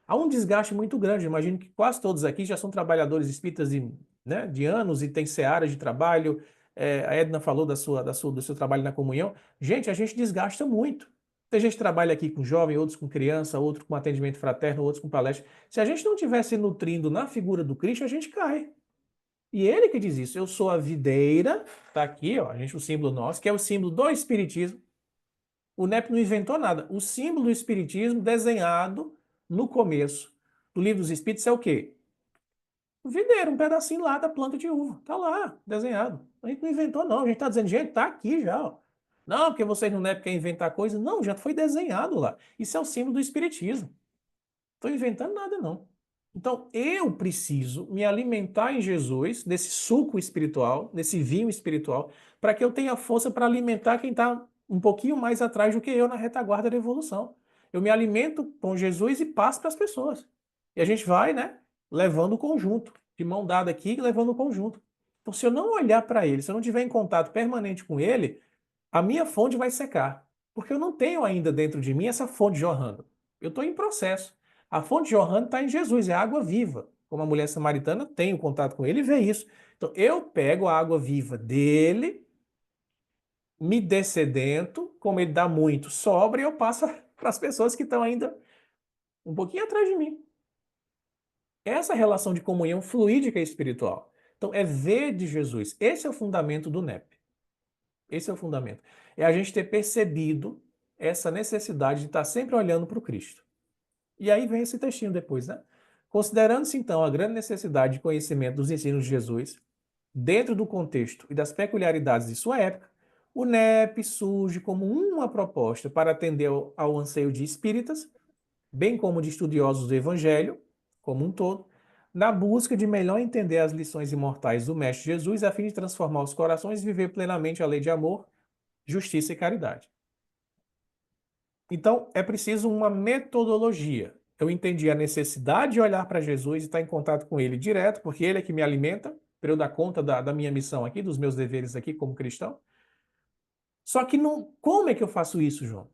Há um desgaste muito grande. Imagino que quase todos aqui já são trabalhadores espíritas de anos e têm searas de trabalho. A Edna falou do seu trabalho na comunhão. Gente, a gente desgasta muito. Tem gente que trabalha aqui com jovem, outros com criança, outros com atendimento fraterno, outros com palestra. Se a gente não estiver se nutrindo na figura do Cristo, a gente cai. E ele que diz isso. Eu sou a videira, tá aqui, ó, o símbolo nosso, que é o símbolo do Espiritismo. O NEP não inventou nada. O símbolo do Espiritismo desenhado no começo do Livro dos Espíritos é o quê? O videiro, um pedacinho lá da planta de uva. Tá lá, desenhado. A gente não inventou, não. A gente tá dizendo, gente, tá aqui já. Ó. Não, porque vocês no NEP querem inventar coisa. Não, já foi desenhado lá. Isso é o símbolo do Espiritismo. Não estou inventando nada, não. Então, eu preciso me alimentar em Jesus, nesse suco espiritual, nesse vinho espiritual, para que eu tenha força para alimentar quem está um pouquinho mais atrás do que eu na retaguarda da evolução. Eu me alimento com Jesus e passo para as pessoas. E a gente vai, né, levando o conjunto, de mão dada aqui, levando o conjunto. Então, se eu não olhar para ele, se eu não tiver em contato permanente com ele, a minha fonte vai secar. Porque eu não tenho ainda dentro de mim essa fonte jorrando. Eu estou em processo. A fonte jorrando está em Jesus, é água viva. Como a mulher samaritana tem o contato com ele e vê isso. Então eu pego a água viva dele, me dessedento, como ele dá muito, sobra e eu passo para as pessoas que estão ainda um pouquinho atrás de mim. Essa relação de comunhão fluídica e espiritual. Então é ver de Jesus. Esse é o fundamento do NEP. Esse é o fundamento. É a gente ter percebido essa necessidade de estar sempre olhando para o Cristo. E aí vem esse textinho depois, né? Considerando-se então a grande necessidade de conhecimento dos ensinos de Jesus, dentro do contexto e das peculiaridades de sua época, o NEP surge como uma proposta para atender ao anseio de espíritas, bem como de estudiosos do Evangelho, como um todo, na busca de melhor entender as lições imortais do Mestre Jesus, a fim de transformar os corações e viver plenamente a lei de amor, justiça e caridade. Então, é preciso uma metodologia. Eu entendi a necessidade de olhar para Jesus e estar em contato com ele direto, porque ele é que me alimenta, para eu dar conta da minha missão aqui, dos meus deveres aqui como cristão. Só que não, como é que eu faço isso, João?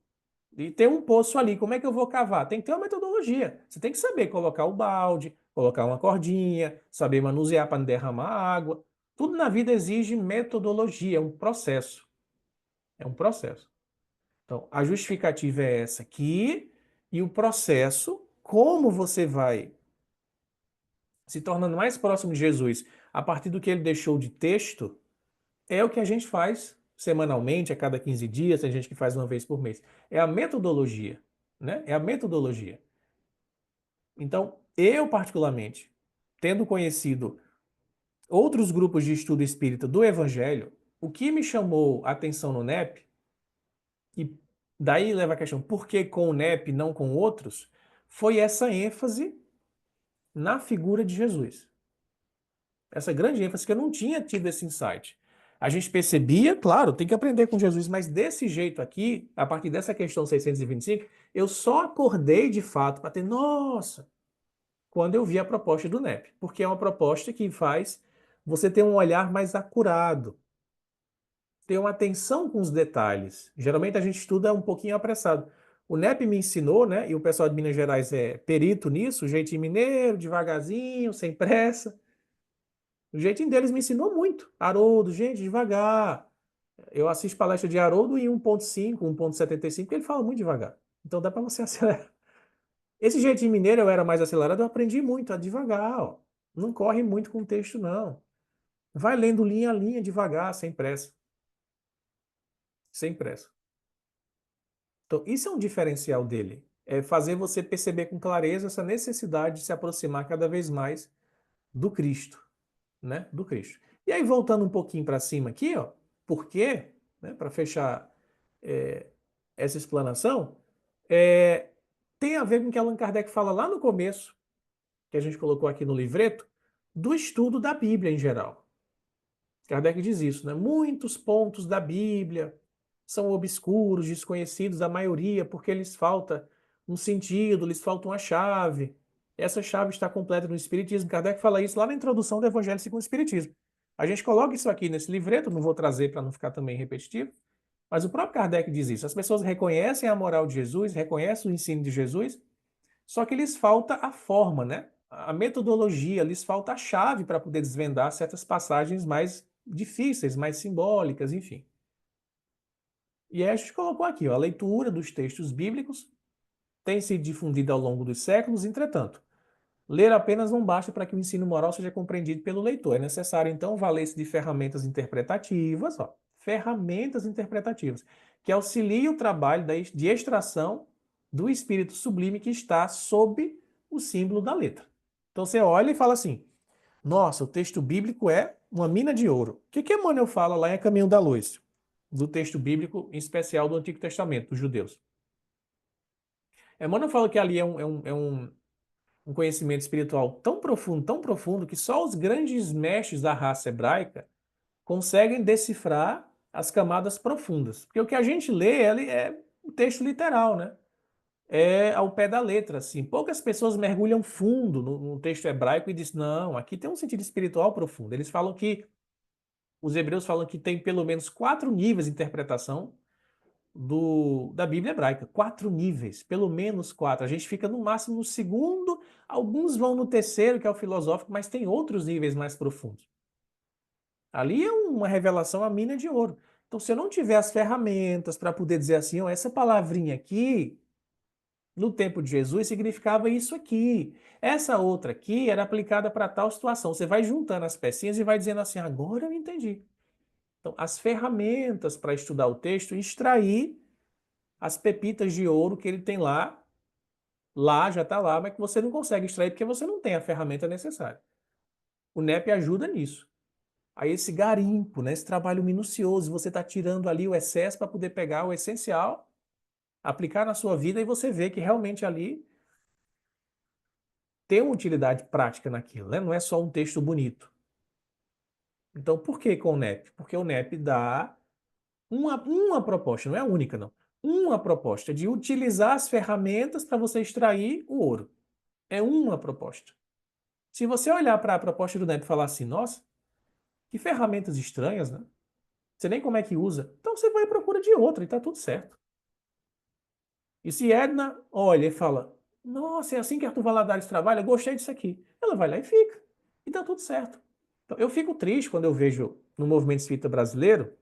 E tem um poço ali, como é que eu vou cavar? Tem que ter uma metodologia. Você tem que saber colocar o balde, colocar uma cordinha, saber manusear para não derramar água. Tudo na vida exige metodologia, é um processo. É um processo. Então, a justificativa é essa aqui, e o processo, como você vai se tornando mais próximo de Jesus a partir do que ele deixou de texto, é o que a gente faz semanalmente, a cada 15 dias, tem gente que faz uma vez por mês. É a metodologia, né? É a metodologia. Então, eu particularmente, tendo conhecido outros grupos de estudo espírita do Evangelho, o que me chamou a atenção no NEP, e daí leva a questão, por que com o NEP e não com outros, foi essa ênfase na figura de Jesus. Essa grande ênfase que eu não tinha tido esse insight. A gente percebia, claro, tem que aprender com Jesus, mas desse jeito aqui, a partir dessa questão 625, eu só acordei de fato para ter, nossa, quando eu vi a proposta do NEP, porque é uma proposta que faz você ter um olhar mais acurado, ter uma atenção com os detalhes. Geralmente a gente estuda um pouquinho apressado. O NEP me ensinou, né, e o pessoal de Minas Gerais é perito nisso, jeitinho mineiro, devagarzinho, sem pressa. O jeitinho deles me ensinou muito. Haroldo, gente, devagar. Eu assisto palestra de Haroldo em 1.5, 1.75, porque ele fala muito devagar. Então dá para você acelerar. Esse jeitinho mineiro eu era mais acelerado, eu aprendi muito, a devagar, ó. Não corre muito com o texto, não. Vai lendo linha a linha, devagar, sem pressa. Sem pressa. Então, isso é um diferencial dele. É fazer você perceber com clareza essa necessidade de se aproximar cada vez mais do Cristo, né? Do Cristo. E aí, voltando um pouquinho para cima aqui, ó, por quê? Né, para fechar essa explanação, tem a ver com o que Allan Kardec fala lá no começo, que a gente colocou aqui no livreto, do estudo da Bíblia em geral. Kardec diz isso, né? Muitos pontos da Bíblia são obscuros, desconhecidos da maioria, porque lhes falta um sentido, lhes falta uma chave. Essa chave está completa no Espiritismo. Kardec fala isso lá na introdução do Evangelho segundo o Espiritismo. A gente coloca isso aqui nesse livreto, não vou trazer para não ficar também repetitivo, mas o próprio Kardec diz isso. As pessoas reconhecem a moral de Jesus, reconhecem o ensino de Jesus, só que lhes falta a forma, né? A metodologia, lhes falta a chave para poder desvendar certas passagens mais difíceis, mais simbólicas, enfim. E aí a gente colocou aqui, ó, a leitura dos textos bíblicos tem sido difundida ao longo dos séculos, entretanto, ler apenas não basta para que o ensino moral seja compreendido pelo leitor. É necessário, então, valer-se de ferramentas interpretativas, ó, ferramentas interpretativas, que auxiliem o trabalho de extração do espírito sublime que está sob o símbolo da letra. Então você olha e fala assim, nossa, o texto bíblico é uma mina de ouro. O que Emmanuel fala lá em A Caminho da Luz? Do texto bíblico, em especial do Antigo Testamento, dos judeus. Emmanuel fala que ali é um conhecimento espiritual tão profundo, que só os grandes mestres da raça hebraica conseguem decifrar as camadas profundas. Porque o que a gente lê é o texto literal, né? É ao pé da letra, assim. Poucas pessoas mergulham fundo no texto hebraico e dizem, não, aqui tem um sentido espiritual profundo. Eles falam que, os hebreus falam que tem pelo menos 4 níveis de interpretação da Bíblia hebraica. 4 níveis, pelo menos 4. A gente fica no máximo no segundo, alguns vão no terceiro, que é o filosófico, mas tem outros níveis mais profundos. Ali é uma revelação, a mina de ouro. Então, se eu não tiver as ferramentas para poder dizer assim, ó, essa palavrinha aqui, no tempo de Jesus, significava isso aqui. Essa outra aqui era aplicada para tal situação. Você vai juntando as pecinhas e vai dizendo assim, agora eu entendi. Então, as ferramentas para estudar o texto, extrair as pepitas de ouro que ele tem lá já está lá, mas que você não consegue extrair porque você não tem a ferramenta necessária. O NEP ajuda nisso. Aí esse garimpo, né, esse trabalho minucioso, você está tirando ali o excesso para poder pegar o essencial, aplicar na sua vida e você vê que realmente ali tem uma utilidade prática naquilo, né? Não é só um texto bonito. Então, por que com o NEP? Porque o NEP dá uma proposta, não é a única, não. Uma proposta de utilizar as ferramentas para você extrair o ouro. É uma proposta. Se você olhar para a proposta do NEP e falar assim, nossa, que ferramentas estranhas, né? Você nem como é que usa. Então você vai à procura de outra e está tudo certo. E se Edna olha e fala, nossa, é assim que Arthur Valadares trabalha, gostei disso aqui. Ela vai lá e fica. E está tudo certo. Então, eu fico triste quando eu vejo no movimento espírita brasileiro,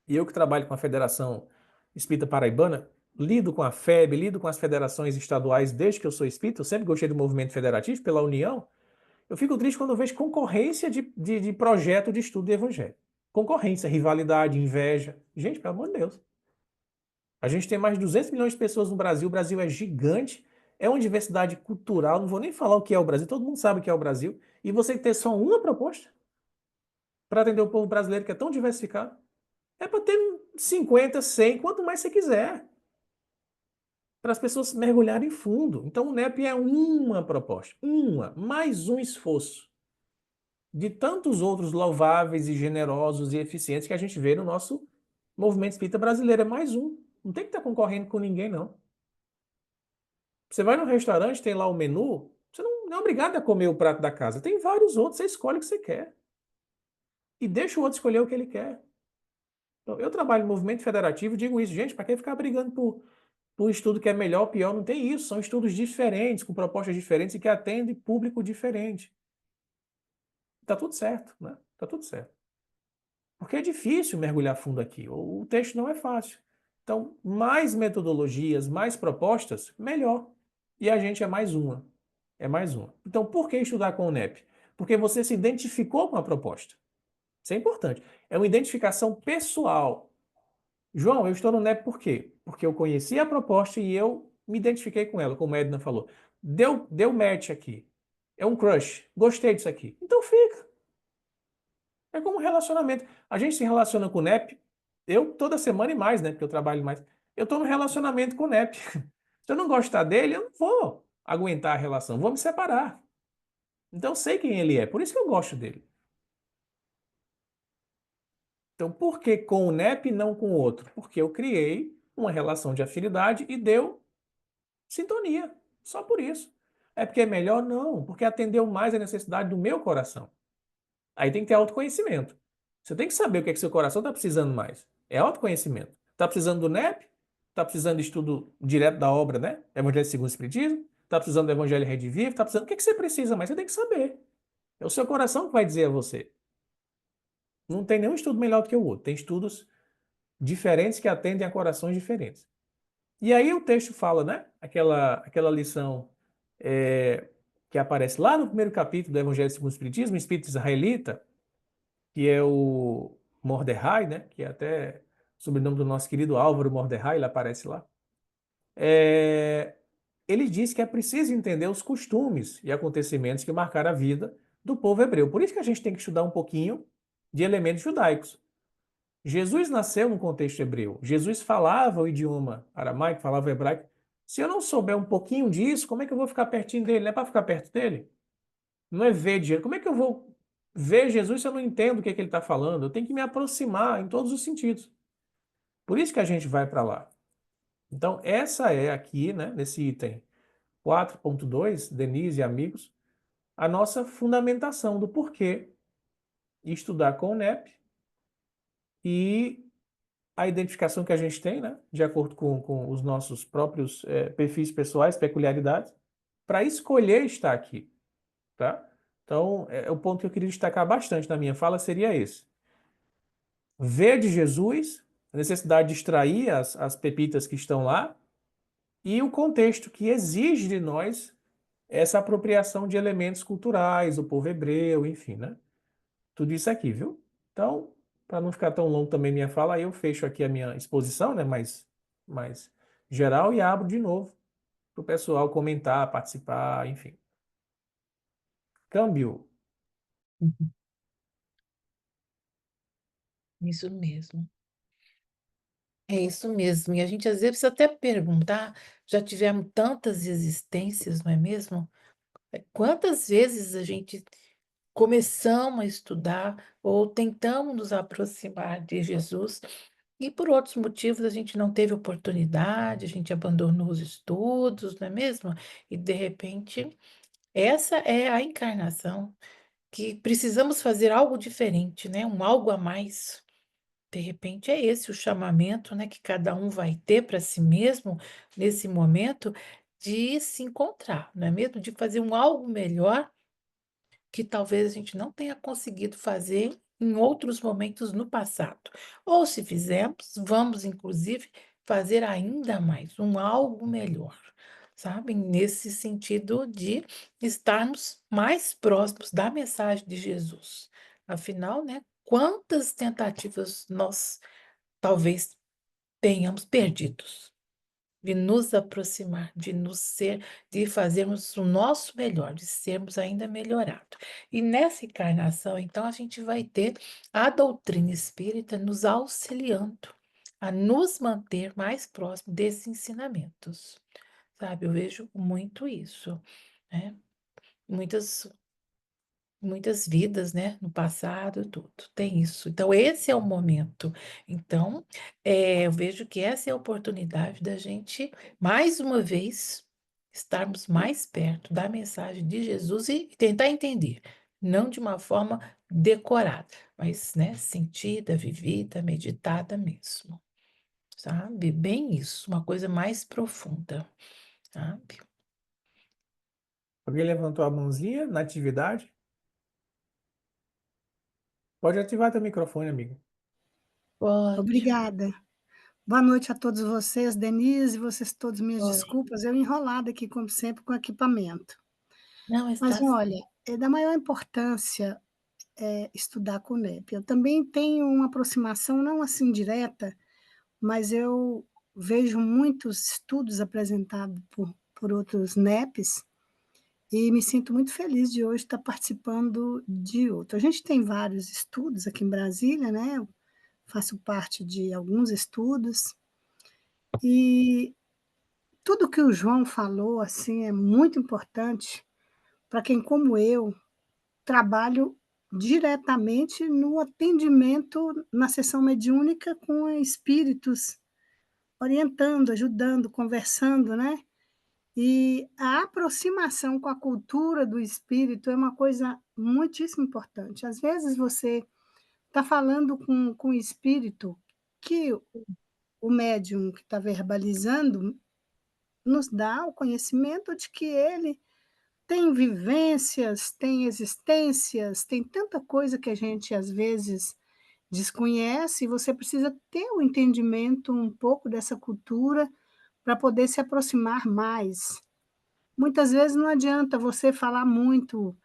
e eu que trabalho com a Federação Espírita Paraibana, lido com a FEB, lido com as federações estaduais desde que eu sou espírita, eu sempre gostei do movimento federativo, pela união. Eu fico triste quando eu vejo concorrência de projeto de estudo de evangelho. Concorrência, rivalidade, inveja. Gente, pelo amor de Deus. A gente tem mais de 200 milhões de pessoas no Brasil, o Brasil é gigante, é uma diversidade cultural, não vou nem falar o que é o Brasil, todo mundo sabe o que é o Brasil, e você ter só uma proposta para atender o povo brasileiro que é tão diversificado, é para ter 50, 100, quanto mais você quiser, para as pessoas mergulharem fundo. Então o NEP é uma proposta, mais um esforço de tantos outros louváveis e generosos e eficientes que a gente vê no nosso movimento espírita brasileiro. É mais um. Não tem que estar concorrendo com ninguém, não. Você vai no restaurante, tem lá o menu, você não é obrigado a comer o prato da casa. Tem vários outros, você escolhe o que você quer. E deixa o outro escolher o que ele quer. Então, eu trabalho no movimento federativo e digo isso, gente, para que ficar brigando por estudo que é melhor ou pior? Não tem isso. São estudos diferentes, com propostas diferentes e que atendem público diferente. Tá tudo certo, né? Tá tudo certo. Porque é difícil mergulhar fundo aqui. O texto não é fácil. Então, mais metodologias, mais propostas, melhor. E a gente é mais uma. É mais uma. Então, por que estudar com o NEP? Porque você se identificou com a proposta. Isso é importante. É uma identificação pessoal. João, eu estou no NEP por quê? Porque eu conheci a proposta e eu me identifiquei com ela, como a Edna falou. Deu match aqui. É um crush. Gostei disso aqui. Então fica. É como um relacionamento. A gente se relaciona com o NEP, eu toda semana e mais, né? Porque eu trabalho mais. Eu estou no relacionamento com o NEP. Se eu não gostar dele, eu não vou aguentar a relação, vou me separar. Então eu sei quem ele é, por isso que eu gosto dele. Então por que com o NEP e não com o outro? Porque eu criei uma relação de afinidade e deu sintonia. Só por isso. É porque é melhor? Não, porque atendeu mais a necessidade do meu coração. Aí tem que ter autoconhecimento. Você tem que saber o que é que seu coração está precisando mais. É autoconhecimento. Está precisando do NEP? Está precisando de estudo direto da obra, né? Evangelho segundo o Espiritismo? Está precisando do Evangelho Rede Viva? Está precisando... O que é que você precisa mais? Você tem que saber. É o seu coração que vai dizer a você. Não tem nenhum estudo melhor do que o outro. Tem estudos diferentes que atendem a corações diferentes. E aí o texto fala, né? Aquela lição que aparece lá no primeiro capítulo do Evangelho segundo o Espiritismo, o Espírito Israelita, que é o Mordecai, né? Que é até o sobrenome do nosso querido Álvaro Mordecai, ele aparece lá. Ele diz que é preciso entender os costumes e acontecimentos que marcaram a vida do povo hebreu. Por isso que a gente tem que estudar um pouquinho de elementos judaicos. Jesus nasceu no contexto hebreu. Jesus falava o idioma aramaico, falava hebraico. Se eu não souber um pouquinho disso, como é que eu vou ficar pertinho dele? Não é para ficar perto dele? Não é ver de Jesus. Como é que eu vou ver Jesus se eu não entendo o que é que ele está falando? Eu tenho que me aproximar em todos os sentidos. Por isso que a gente vai para lá. Então, essa é aqui, né, nesse item 4.2, Denise e amigos, a nossa fundamentação do porquê estudar com o NEP e a identificação que a gente tem, né, de acordo com os nossos próprios perfis pessoais, peculiaridades, para escolher estar aqui, tá? Então, o ponto que eu queria destacar bastante na minha fala seria esse. Ver de Jesus, a necessidade de extrair as pepitas que estão lá e o contexto que exige de nós essa apropriação de elementos culturais, o povo hebreu, enfim, né? Tudo isso aqui, viu? Então, para não ficar tão longo também minha fala, aí eu fecho aqui a minha exposição, né, mais geral e abro de novo para o pessoal comentar, participar, enfim. Câmbio. Isso mesmo. É isso mesmo. E a gente às vezes precisa até perguntar, já tivemos tantas existências, não é mesmo? Quantas vezes a gente começamos a estudar ou tentamos nos aproximar de Jesus e por outros motivos a gente não teve oportunidade, a gente abandonou os estudos, não é mesmo? E de repente, essa é a encarnação que precisamos fazer algo diferente, né? Um algo a mais. De repente é esse o chamamento, né, que cada um vai ter para si mesmo nesse momento de se encontrar, não é mesmo? De fazer um algo melhor que talvez a gente não tenha conseguido fazer em outros momentos no passado. Ou se fizemos, vamos inclusive fazer ainda mais, um algo melhor, sabe? Nesse sentido de estarmos mais próximos da mensagem de Jesus. Afinal, né, quantas tentativas nós talvez tenhamos perdidos de nos aproximar, de fazermos o nosso melhor, de sermos ainda melhorados. E nessa encarnação, então, a gente vai ter a doutrina espírita nos auxiliando a nos manter mais próximo desses ensinamentos, sabe? Eu vejo muito isso, né? Muitas muitas vidas, né, no passado, tudo, tem isso. Então, esse é o momento. Então, eu vejo que essa é a oportunidade da gente, mais uma vez, estarmos mais perto da mensagem de Jesus e tentar entender, não de uma forma decorada, mas, né, sentida, vivida, meditada mesmo, sabe? Bem isso, uma coisa mais profunda, sabe? Alguém levantou a mãozinha na atividade? Pode ativar teu microfone, amigo. Pode, Obrigada. Boa noite a todos vocês, Denise, vocês todos, minhas pode. desculpas, eu enrolada aqui, como sempre, com equipamento. Não Mas está. olha, é da maior importância estudar com o NEP. Eu também tenho uma aproximação, não assim direta, mas eu vejo muitos estudos apresentados por outros NEPs e me sinto muito feliz de hoje estar participando de outro. A gente tem vários estudos aqui em Brasília, né? Eu faço parte de alguns estudos e tudo que o João falou assim é muito importante para quem, como eu, trabalho diretamente no atendimento na sessão mediúnica com espíritos, orientando, ajudando, conversando, né? E a aproximação com a cultura do espírito é uma coisa muitíssimo importante. Às vezes você está falando com o espírito que o médium que está verbalizando nos dá o conhecimento de que ele tem vivências, tem existências, tem tanta coisa que a gente às vezes desconhece, e você precisa ter o entendimento um pouco dessa cultura para poder se aproximar mais. Muitas vezes não adianta você falar muito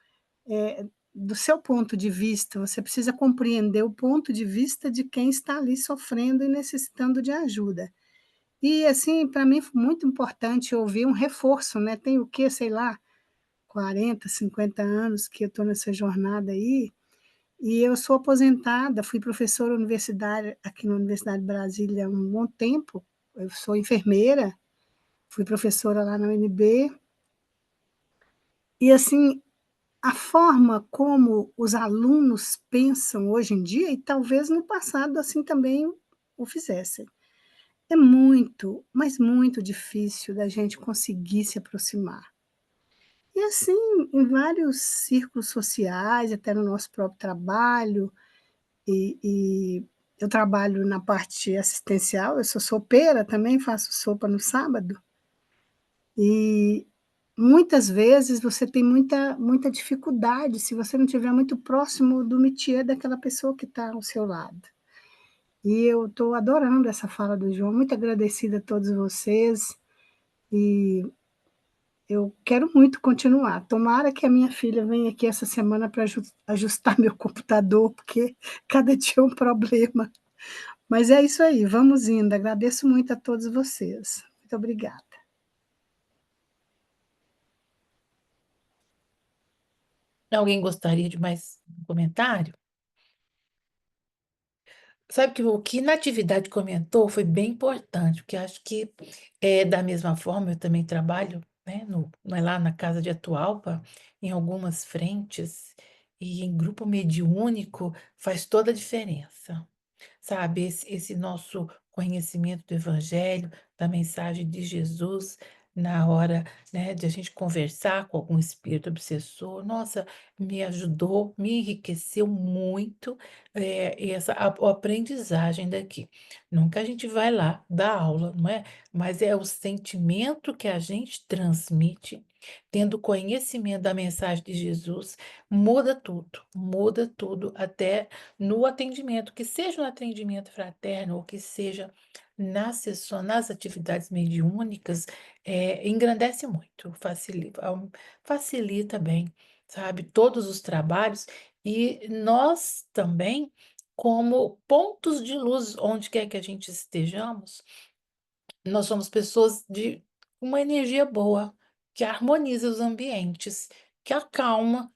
do seu ponto de vista, você precisa compreender o ponto de vista de quem está ali sofrendo e necessitando de ajuda. E, assim, para mim foi muito importante ouvir um reforço, né? Tem o quê, sei lá, 40, 50 anos que eu estou nessa jornada aí, e eu sou aposentada, fui professora universitária aqui na Universidade de Brasília há um bom tempo, eu sou enfermeira, fui professora lá na UNB, e assim, a forma como os alunos pensam hoje em dia, e talvez no passado assim também o fizessem, é muito, mas muito difícil da gente conseguir se aproximar. E assim, em vários círculos sociais, até no nosso próprio trabalho, e eu trabalho na parte assistencial, eu sou sopeira também, faço sopa no sábado, e muitas vezes você tem muita dificuldade se você não estiver muito próximo do métier daquela pessoa que está ao seu lado. E eu estou adorando essa fala do João, muito agradecida a todos vocês, e eu quero muito continuar. Tomara que a minha filha venha aqui essa semana para ajustar meu computador, porque cada dia é um problema. Mas é isso aí, vamos indo. Agradeço muito a todos vocês. Muito obrigada. Alguém gostaria de mais um comentário? Sabe que o que Natividade comentou foi bem importante, porque acho que da mesma forma eu também trabalho, né, lá na Casa de Atualpa, em algumas frentes, e em grupo mediúnico faz toda a diferença, sabe? Esse nosso conhecimento do Evangelho, da mensagem de Jesus, na hora, né, de a gente conversar com algum espírito obsessor, nossa, me ajudou, me enriqueceu muito a aprendizagem daqui. Nunca a gente vai lá dar aula, não é? Mas é o sentimento que a gente transmite, tendo conhecimento da mensagem de Jesus, muda tudo, até no atendimento, que seja no atendimento fraterno ou que seja na sessão, nas atividades mediúnicas, engrandece muito, facilita bem, sabe, todos os trabalhos, e nós também, como pontos de luz, onde quer que a gente estejamos, nós somos pessoas de uma energia boa, que harmoniza os ambientes, que acalma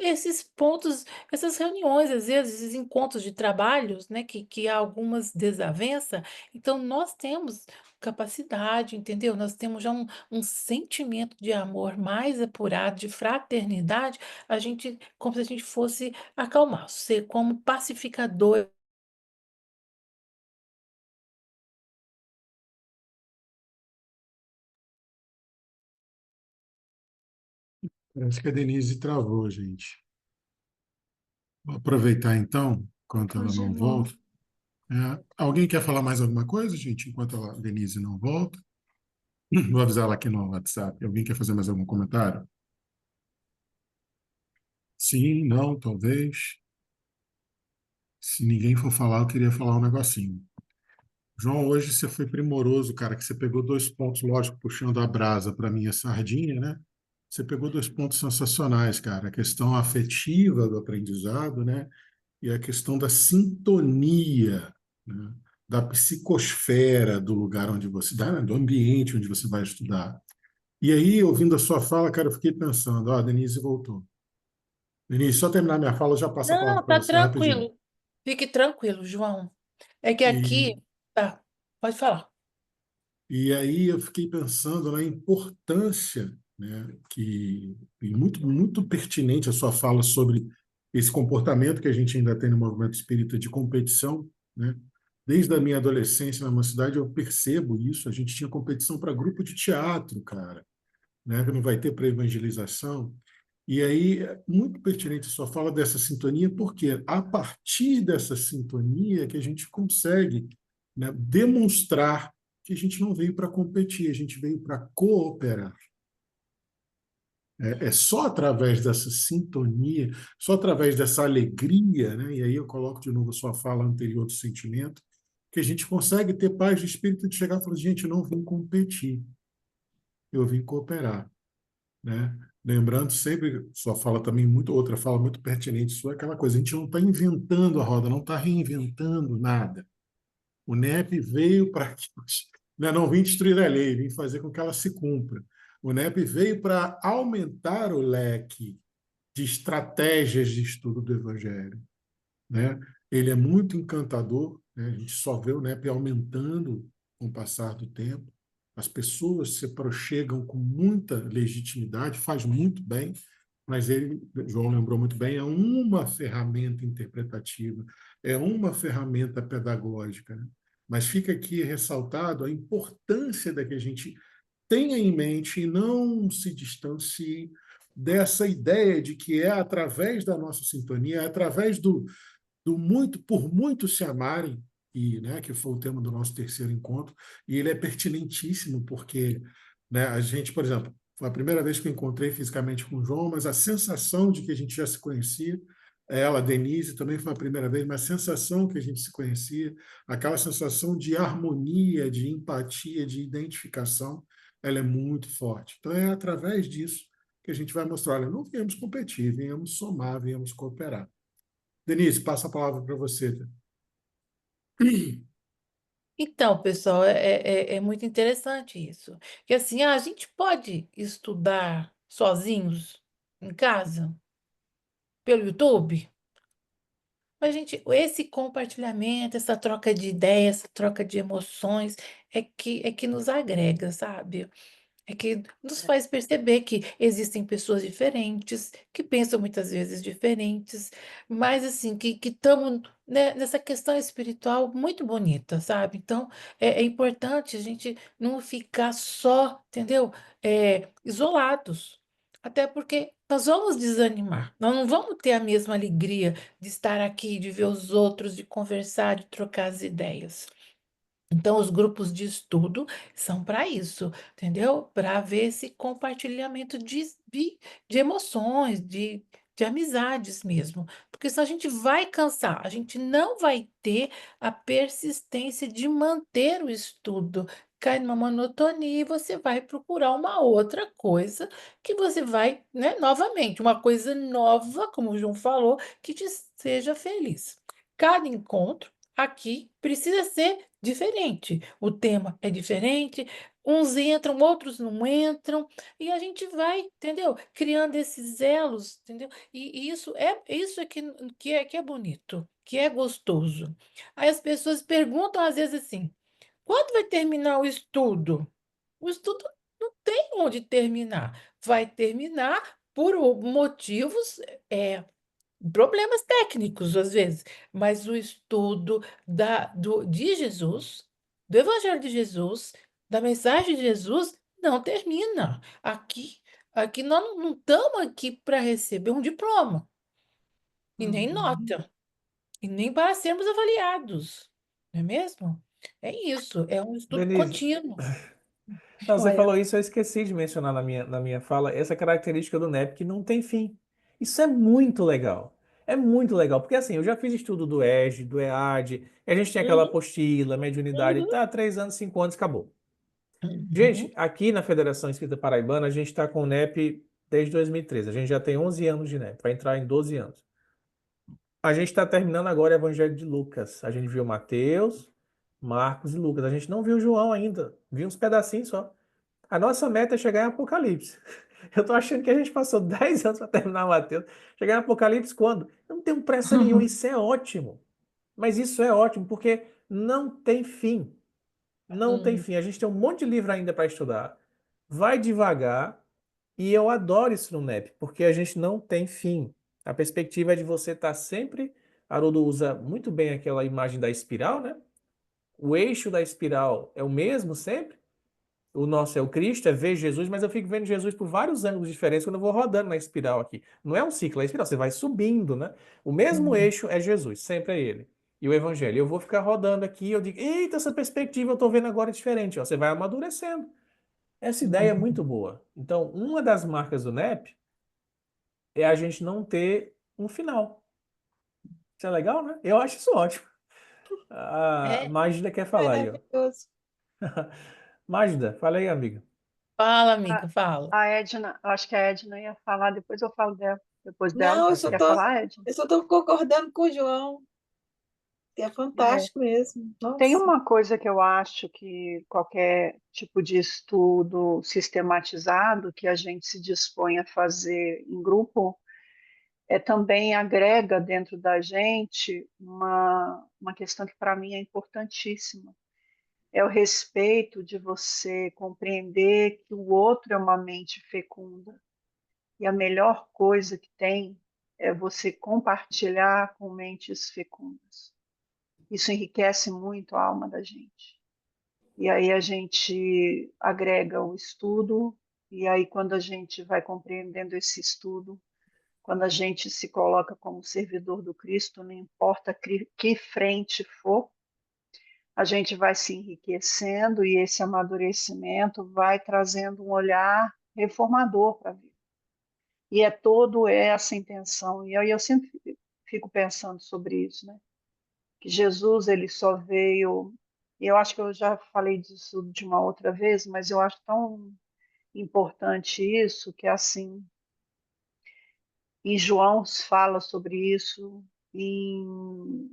esses pontos, essas reuniões, às vezes, esses encontros de trabalhos, né, que há algumas desavenças, então nós temos capacidade, entendeu? Nós temos já um sentimento de amor mais apurado, de fraternidade, a gente, como se a gente fosse acalmar, ser como pacificador. Parece que a Denise travou, gente. Vou aproveitar então, enquanto ela não Congelou. volta. Alguém quer falar mais alguma coisa, gente, enquanto a Denise não volta? Vou avisar ela aqui no WhatsApp. Alguém quer fazer mais algum comentário? Sim, não, talvez. Se ninguém for falar, eu queria falar um negocinho. João, hoje você foi primoroso, cara, que você pegou 2 pontos, lógico, puxando a brasa para minha sardinha, né? Você pegou 2 pontos sensacionais, cara. A questão afetiva do aprendizado, né? E a questão da sintonia, né? Da psicosfera do lugar onde você dá, né? Do ambiente onde você vai estudar. E aí, ouvindo a sua fala, cara, eu fiquei pensando, a Denise voltou. Denise, só terminar minha fala, eu já passo a palavra Não, para tá você rapidinho. tranquilo. Fique tranquilo, João. É que E, aqui. Tá, pode falar. e aí eu fiquei pensando na importância, né, e muito, muito pertinente a sua fala sobre esse comportamento que a gente ainda tem no movimento espírita de competição, né? Desde a minha adolescência na mocidade eu percebo isso. A gente tinha competição para grupo de teatro, cara, né? Que não vai ter para evangelização. E aí, é muito pertinente a sua fala dessa sintonia, porque a partir dessa sintonia que a gente consegue, né, demonstrar que a gente não veio para competir, a gente veio para cooperar. É só através dessa sintonia, só através dessa alegria, né, e aí eu coloco de novo a sua fala anterior do sentimento, que a gente consegue ter paz de espírito de chegar e falar, gente, eu não vim competir, eu vim cooperar, né? Lembrando sempre, sua fala também muito, outra fala muito pertinente sua, é aquela coisa, a gente não está inventando a roda, não está reinventando nada. O NEP veio para né, não vim destruir a lei, vim fazer com que ela se cumpra. O NEP veio para aumentar o leque de estratégias de estudo do Evangelho, né? Ele é muito encantador, né? A gente só vê o NEP aumentando com o passar do tempo. As pessoas se aproximam com muita legitimidade, faz muito bem, mas ele, João lembrou muito bem, é uma ferramenta interpretativa, é uma ferramenta pedagógica, né? Mas fica aqui ressaltado a importância da que a gente tenha em mente e não se distancie dessa ideia de que é através da nossa sintonia, é através do muito por muito se amarem, e né, que foi o tema do nosso terceiro encontro, e ele é pertinentíssimo porque, né, a gente, por exemplo, foi a primeira vez que eu encontrei fisicamente com o João, mas a sensação de que a gente já se conhecia, ela, a Denise, também foi a primeira vez, mas a sensação que a gente se conhecia, aquela sensação de harmonia, de empatia, de identificação, ela é muito forte. Então é através disso que a gente vai mostrar, olha, não viemos competir, viemos somar, viemos cooperar. Denise, passa a palavra para você. Então, pessoal, é muito interessante isso. Que assim, a gente pode estudar sozinhos em casa, pelo YouTube, mas, gente, esse compartilhamento, essa troca de ideias, essa troca de emoções é que nos agrega, sabe? É que nos faz perceber que existem pessoas diferentes, que pensam muitas vezes diferentes, mas assim, que estamos, né, nessa questão espiritual muito bonita, sabe? Então, é importante a gente não ficar só, entendeu? Isolados. Até porque nós vamos desanimar, nós não vamos ter a mesma alegria de estar aqui, de ver os outros, de conversar, de trocar as ideias. Então, os grupos de estudo são para isso, entendeu? Para haver esse compartilhamento de emoções, de amizades mesmo. Porque senão a gente vai cansar, a gente não vai ter a persistência de manter o estudo. Cai numa monotonia e você vai procurar uma outra coisa que você vai, né, novamente, uma coisa nova, como o João falou, que te seja feliz. Cada encontro aqui precisa ser diferente. O tema é diferente, uns entram, outros não entram, e a gente vai, entendeu? Criando esses elos, entendeu? E isso é que é bonito, que é gostoso. Aí as pessoas perguntam às vezes assim: quando vai terminar o estudo? O estudo não tem onde terminar. Vai terminar por motivos problemas técnicos, às vezes, mas o estudo de Jesus, do Evangelho de Jesus, da mensagem de Jesus, não termina. Aqui nós não estamos aqui para receber um diploma, e nem Uhum. nota, e nem para sermos avaliados, não é mesmo? É isso, é um estudo Denise, contínuo. não, você Olha, falou isso, eu esqueci de mencionar na minha fala essa característica do NEP que não tem fim. Isso é muito legal. É muito legal, porque assim, eu já fiz estudo do EJA, do EAD, e a gente tem aquela Uhum, apostila, mediunidade, uhum, tá, 3 anos, 5 anos, acabou. Gente, Uhum. aqui na Federação Espírita Paraibana, a gente está com o NEP desde 2013. A gente já tem 11 anos de NEP, vai entrar em 12 anos. A gente está terminando agora o Evangelho de Lucas. A gente viu Mateus, Marcos e Lucas. A gente não viu João ainda. Viu uns pedacinhos só. A nossa meta é chegar em Apocalipse. Eu tô achando que a gente passou 10 anos para terminar Mateus. Chegar em Apocalipse quando? Eu não tenho pressa nenhuma. Isso é ótimo. Mas isso é ótimo porque não tem fim. Não tem Hum. fim. A gente tem um monte de livro ainda para estudar. Vai devagar. E eu adoro isso no NEP, porque a gente não tem fim. A perspectiva é de você estar sempre. Haroldo usa muito bem aquela imagem da espiral, né? O eixo da espiral é o mesmo sempre. O nosso é o Cristo, é ver Jesus, mas eu fico vendo Jesus por vários ângulos diferentes quando eu vou rodando na espiral aqui. Não é um ciclo, é espiral, você vai subindo, né? O mesmo Hum. eixo é Jesus, sempre é ele. E o Evangelho. Eu vou ficar rodando aqui, eu digo, eita, essa perspectiva eu estou vendo agora diferente. Ó, você vai amadurecendo. Essa ideia é muito boa. Então, uma das marcas do NEP é a gente não ter um final. Isso é legal, né? Eu acho isso ótimo. A É, Magda quer falar aí, ó. Maravilhoso. Magda, fala aí, amiga. fala, A, amiga, fala. a Edna, eu acho que a Edna ia falar, depois eu falo dela. Depois dela. Não, Tá certo. Quer falar, Edna? eu só tô concordando com o João, que é É. fantástico mesmo. Tem Nossa. uma coisa que eu acho que qualquer tipo de estudo sistematizado que a gente se dispõe a fazer em grupo também agrega dentro da gente uma questão que para mim é importantíssima. É o respeito de você compreender que o outro é uma mente fecunda. E a melhor coisa que tem é você compartilhar com mentes fecundas. Isso enriquece muito a alma da gente. E aí a gente agrega o estudo, e aí quando a gente vai compreendendo esse estudo, quando a gente se coloca como servidor do Cristo, não importa que frente for, a gente vai se enriquecendo e esse amadurecimento vai trazendo um olhar reformador para a vida. E é todo essa intenção. E aí eu sempre fico pensando sobre isso, né? Que Jesus ele só veio. E eu acho que eu já falei disso de uma outra vez, mas eu acho tão importante isso que é assim. Em João se fala sobre isso, em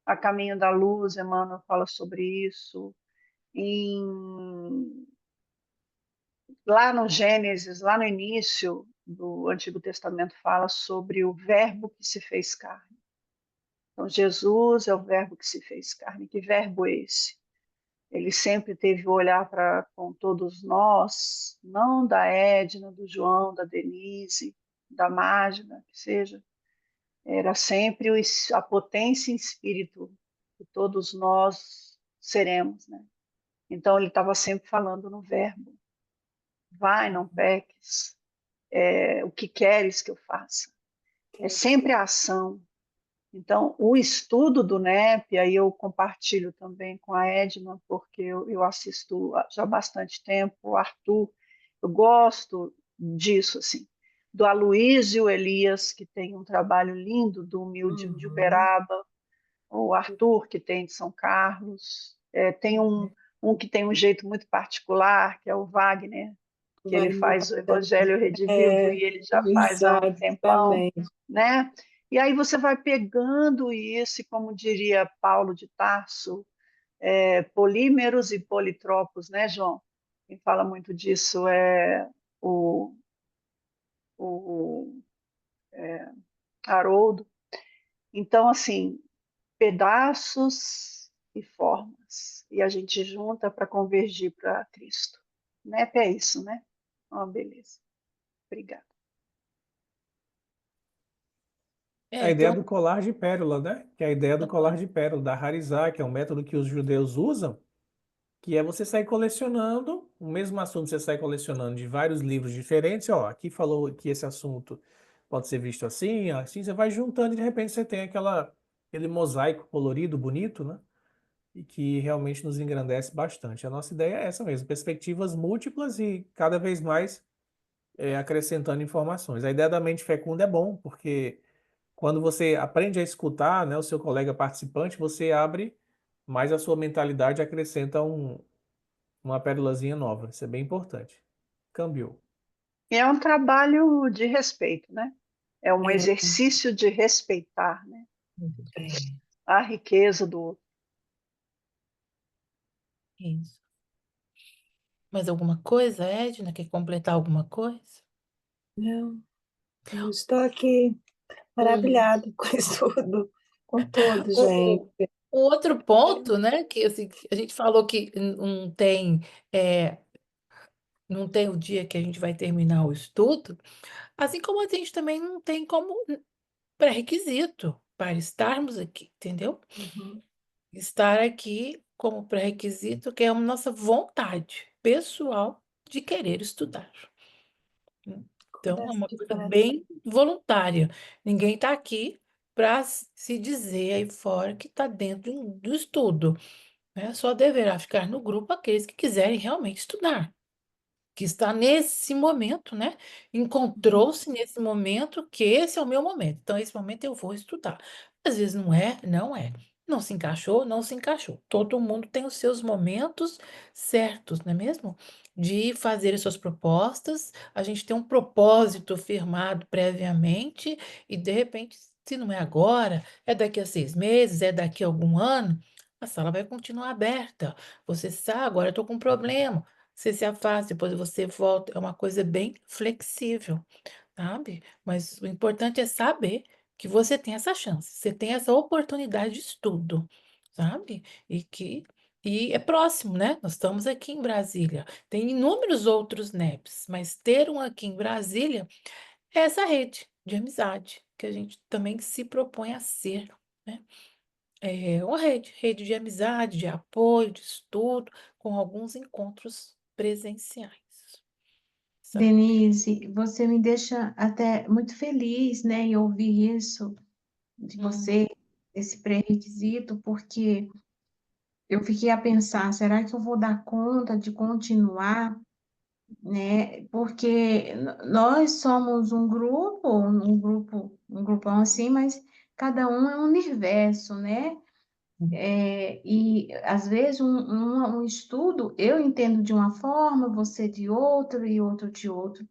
A Caminho da Luz, Emmanuel fala sobre isso, em lá no Gênesis, lá no início do Antigo Testamento, fala sobre o Verbo que se fez carne. Então, Jesus é o Verbo que se fez carne. Que verbo é esse? Ele sempre teve o olhar para com todos nós, não da Edna, do João, da Denise, da Mágina, que seja. Era sempre a potência em espírito que todos nós seremos, né? Então, ele estava sempre falando no Verbo. Vai, não peques. O que queres que eu faça? É sempre a ação. Então, o estudo do NEP, aí eu compartilho também com a Edna, porque eu assisto já há bastante tempo, o Arthur, eu gosto disso, assim, do Aloísio Elias, que tem um trabalho lindo do Humilde de Uhum. Uberaba, o Arthur, que tem de São Carlos, tem um que tem um jeito muito particular, que é o Wagner, que ele Wagner faz o Evangelho Redivivo é, e ele já faz há um tempão, exatamente. né? E aí você vai pegando isso, e como diria Paulo de Tarso, polímeros e politropos, né, João? Quem fala muito disso é o, o Haroldo. Então, assim, pedaços e formas, e a gente junta para convergir para Cristo. Né? É isso, né? Beleza. Obrigada. A Tem ideia um. do colar de pérola, né? Que é a ideia do colar de pérola, da Harizá, que é um método que os judeus usam, que é você sair colecionando, o mesmo assunto você sai colecionando de vários livros diferentes. Ó, aqui falou que esse assunto pode ser visto assim, assim, você vai juntando e de repente você tem aquele mosaico colorido, bonito, né? E que realmente nos engrandece bastante. A nossa ideia é essa mesmo, perspectivas múltiplas e cada vez mais acrescentando informações. A ideia da mente fecunda é bom, porque Quando você aprende a escutar, né, o seu colega participante, você abre mais a sua mentalidade, e acrescenta uma pérolazinha nova. Isso é bem importante. Cambiou. E é um trabalho de respeito, né? É um É, exercício de respeitar, né? É, A riqueza do outro. isso. Mais alguma coisa, Edna? Quer completar alguma coisa? não, eu estou aqui Um, maravilhada com isso tudo, com tudo, um, gente. um outro ponto, né, que assim, a gente falou que é, não tem o dia que a gente vai terminar o estudo, assim como a gente também não tem como pré-requisito para estarmos aqui, entendeu? Uhum. Estar aqui como pré-requisito, que é a nossa vontade pessoal de querer estudar. Então, é Coração uma de coisa coração. bem voluntária. Ninguém está aqui para se dizer aí fora que está dentro do estudo, né? Só deverá ficar no grupo aqueles que quiserem realmente estudar, que está nesse momento, né? Encontrou-se nesse momento que esse é o meu momento. Então, esse momento eu vou estudar. Às vezes não é, não é. Não se encaixou, não se encaixou. Todo mundo tem os seus momentos certos, não é mesmo? De fazer as suas propostas. A gente tem um propósito firmado previamente e, de repente, se não é agora, é daqui a 6 meses, é daqui a algum ano, a sala vai continuar aberta. Você sabe, agora eu estou com um problema. Você se afasta, depois você volta. É uma coisa bem flexível, sabe? Mas o importante é saber que você tem essa chance, você tem essa oportunidade de estudo, sabe? E é próximo, né? Nós estamos aqui em Brasília. Tem inúmeros outros NEPs, mas ter um aqui em Brasília é essa rede de amizade que a gente também se propõe a ser, né? É uma rede de amizade, de apoio, de estudo, com alguns encontros presenciais, sabe? Denise, você me deixa até muito feliz, né, em ouvir isso de Hum, você, esse pré-requisito, porque eu fiquei a pensar, será que eu vou dar conta de continuar, né? Porque nós somos um grupão assim, mas cada um é um universo, né? E às vezes um estudo eu entendo de uma forma, você de outra e outro de outro.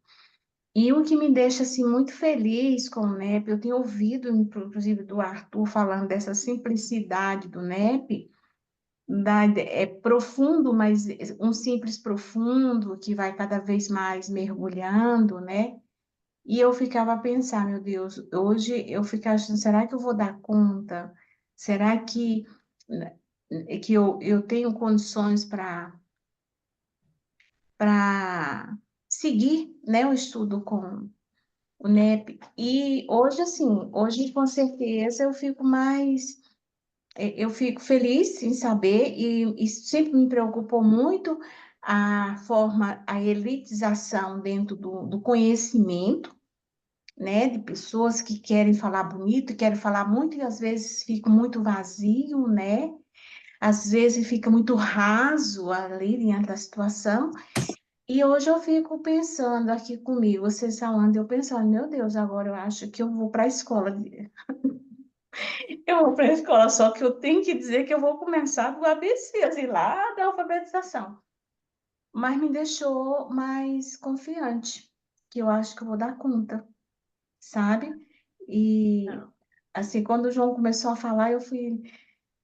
E o que me deixa assim muito feliz com o NEP, eu tenho ouvido, inclusive, do Arthur falando dessa simplicidade do NEP, é profundo, mas um simples profundo que vai cada vez mais mergulhando, né? E eu ficava a pensar, meu Deus, hoje eu ficava achando, será que eu vou dar conta? Será que eu tenho condições para seguir, né, o estudo com o NEP. E hoje, assim, hoje com certeza eu fico feliz em saber, e sempre me preocupou muito a elitização dentro do conhecimento, né, de pessoas que querem falar bonito, querem falar muito, e às vezes fica muito vazio, né, às vezes fica muito raso ali diante da situação. E hoje eu fico pensando aqui comigo, vocês falando, eu pensando, meu Deus, agora eu acho que eu vou para a escola. Eu vou para a escola, só que eu tenho que dizer que eu vou começar do ABC, assim, lá da alfabetização. Mas me deixou mais confiante, que eu acho que eu vou dar conta, sabe? E, assim, quando o João começou a falar, eu fui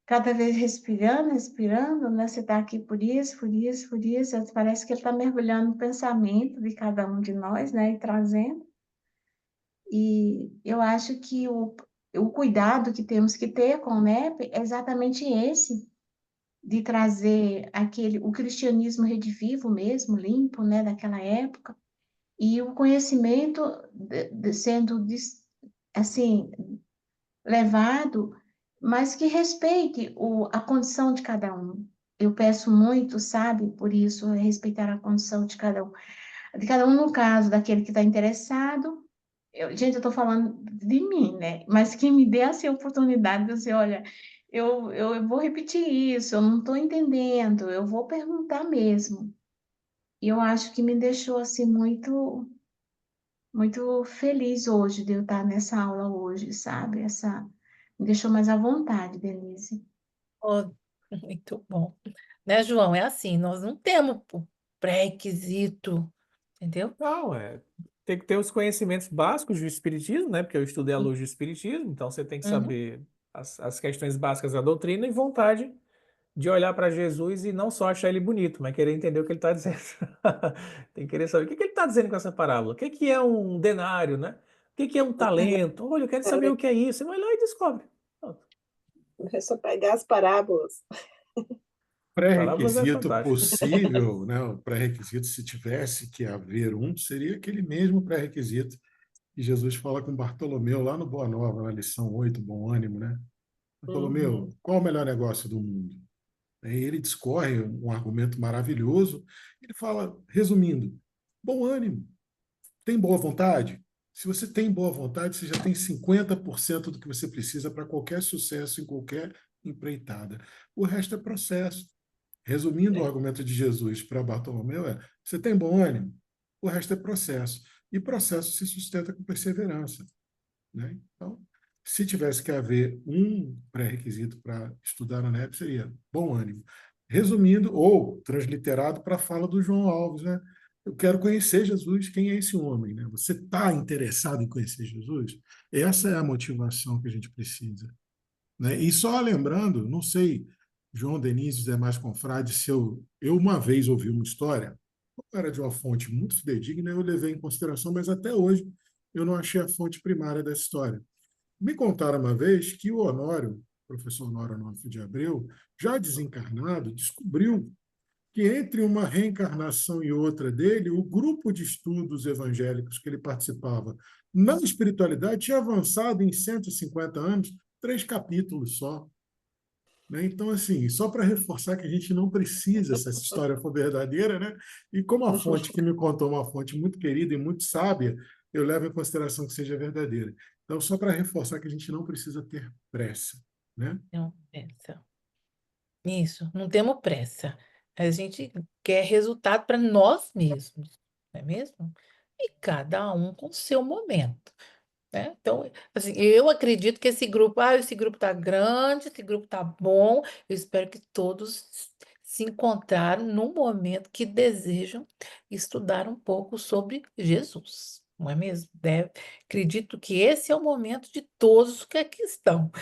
cada vez respirando, respirando, né? Você está aqui por isso, por isso, por isso. Parece que ele está mergulhando no pensamento de cada um de nós, né? E trazendo. E eu acho que o cuidado que temos que ter com o NEP é exatamente esse, de trazer o cristianismo redivivo mesmo, limpo, né? Daquela época, e o conhecimento sendo, assim, levado, mas que respeite a condição de cada um. Eu peço muito, sabe, por isso, respeitar a condição de cada um no caso, daquele que está interessado. Gente, eu estou falando de mim, né? Mas que me dê assim, a oportunidade de dizer, olha, eu vou repetir isso, eu não estou entendendo, eu vou perguntar mesmo. E eu acho que me deixou assim muito muito feliz hoje de eu estar nessa aula hoje, sabe? Me deixou mais à vontade, Denise. Oh, muito bom. Né, João? É assim, nós não temos o pré-requisito, entendeu? Não, tem que ter os conhecimentos básicos do Espiritismo, né? Porque eu estudei à luz do Espiritismo, então você tem que Uhum. saber as questões básicas da doutrina e vontade de olhar para Jesus e não só achar ele bonito, mas querer entender o que ele está dizendo. Tem que querer saber o que que ele está dizendo com essa parábola. O que que é um denário, né? O que que é um talento? Olha, eu quero saber o que é isso. Você vai lá e descobre. Pronto. É só pegar as parábolas. Parábolas é Pré-requisito fantástico. possível, né? O pré-requisito, se tivesse que haver um, seria aquele mesmo pré-requisito que Jesus fala com Bartolomeu lá no Boa Nova, na lição 8, Bom Ânimo, né? Uhum. Bartolomeu, qual o melhor negócio do mundo? Aí ele discorre um argumento maravilhoso. Ele fala, resumindo, bom ânimo, tem boa vontade? Se você tem boa vontade, você já tem 50% do que você precisa para qualquer sucesso em qualquer empreitada. O resto é processo. Resumindo o É. argumento de Jesus para Bartolomeu, você tem bom ânimo? O resto é processo. E processo se sustenta com perseverança, né? Então, se tivesse que haver um pré-requisito para estudar a NEP, seria bom ânimo. Resumindo, ou transliterado para a fala do João Alves, né? Eu quero conhecer Jesus, quem é esse homem? Né? Você está interessado em conhecer Jesus? Essa é a motivação que a gente precisa. Né? E só lembrando, não sei, João Denise, Zé Mais Confrade, se eu uma vez ouvi uma história, era de uma fonte muito fidedigna, eu levei em consideração, mas até hoje eu não achei a fonte primária da história. Me contaram uma vez que o Honório, o professor Honório Onofre de Abreu, já desencarnado, descobriu que entre uma reencarnação e outra dele, o grupo de estudos evangélicos que ele participava na espiritualidade tinha avançado em 150 anos, 3 capítulos só. Né? Então, assim, só para reforçar que a gente não precisa, se essa história for verdadeira, né? E como a fonte que me contou é uma fonte muito querida e muito sábia, eu levo em consideração que seja verdadeira. Então, só para reforçar que a gente não precisa ter pressa, né? Não, pressa. Isso, não temos pressa. A gente quer resultado para nós mesmos, não é mesmo? E cada um com o seu momento, né? Então, assim, eu acredito que esse grupo tá grande, esse grupo tá bom. Eu espero que todos se encontraram no momento que desejam estudar um pouco sobre Jesus, não é mesmo? Acredito que esse é o momento de todos que aqui estão.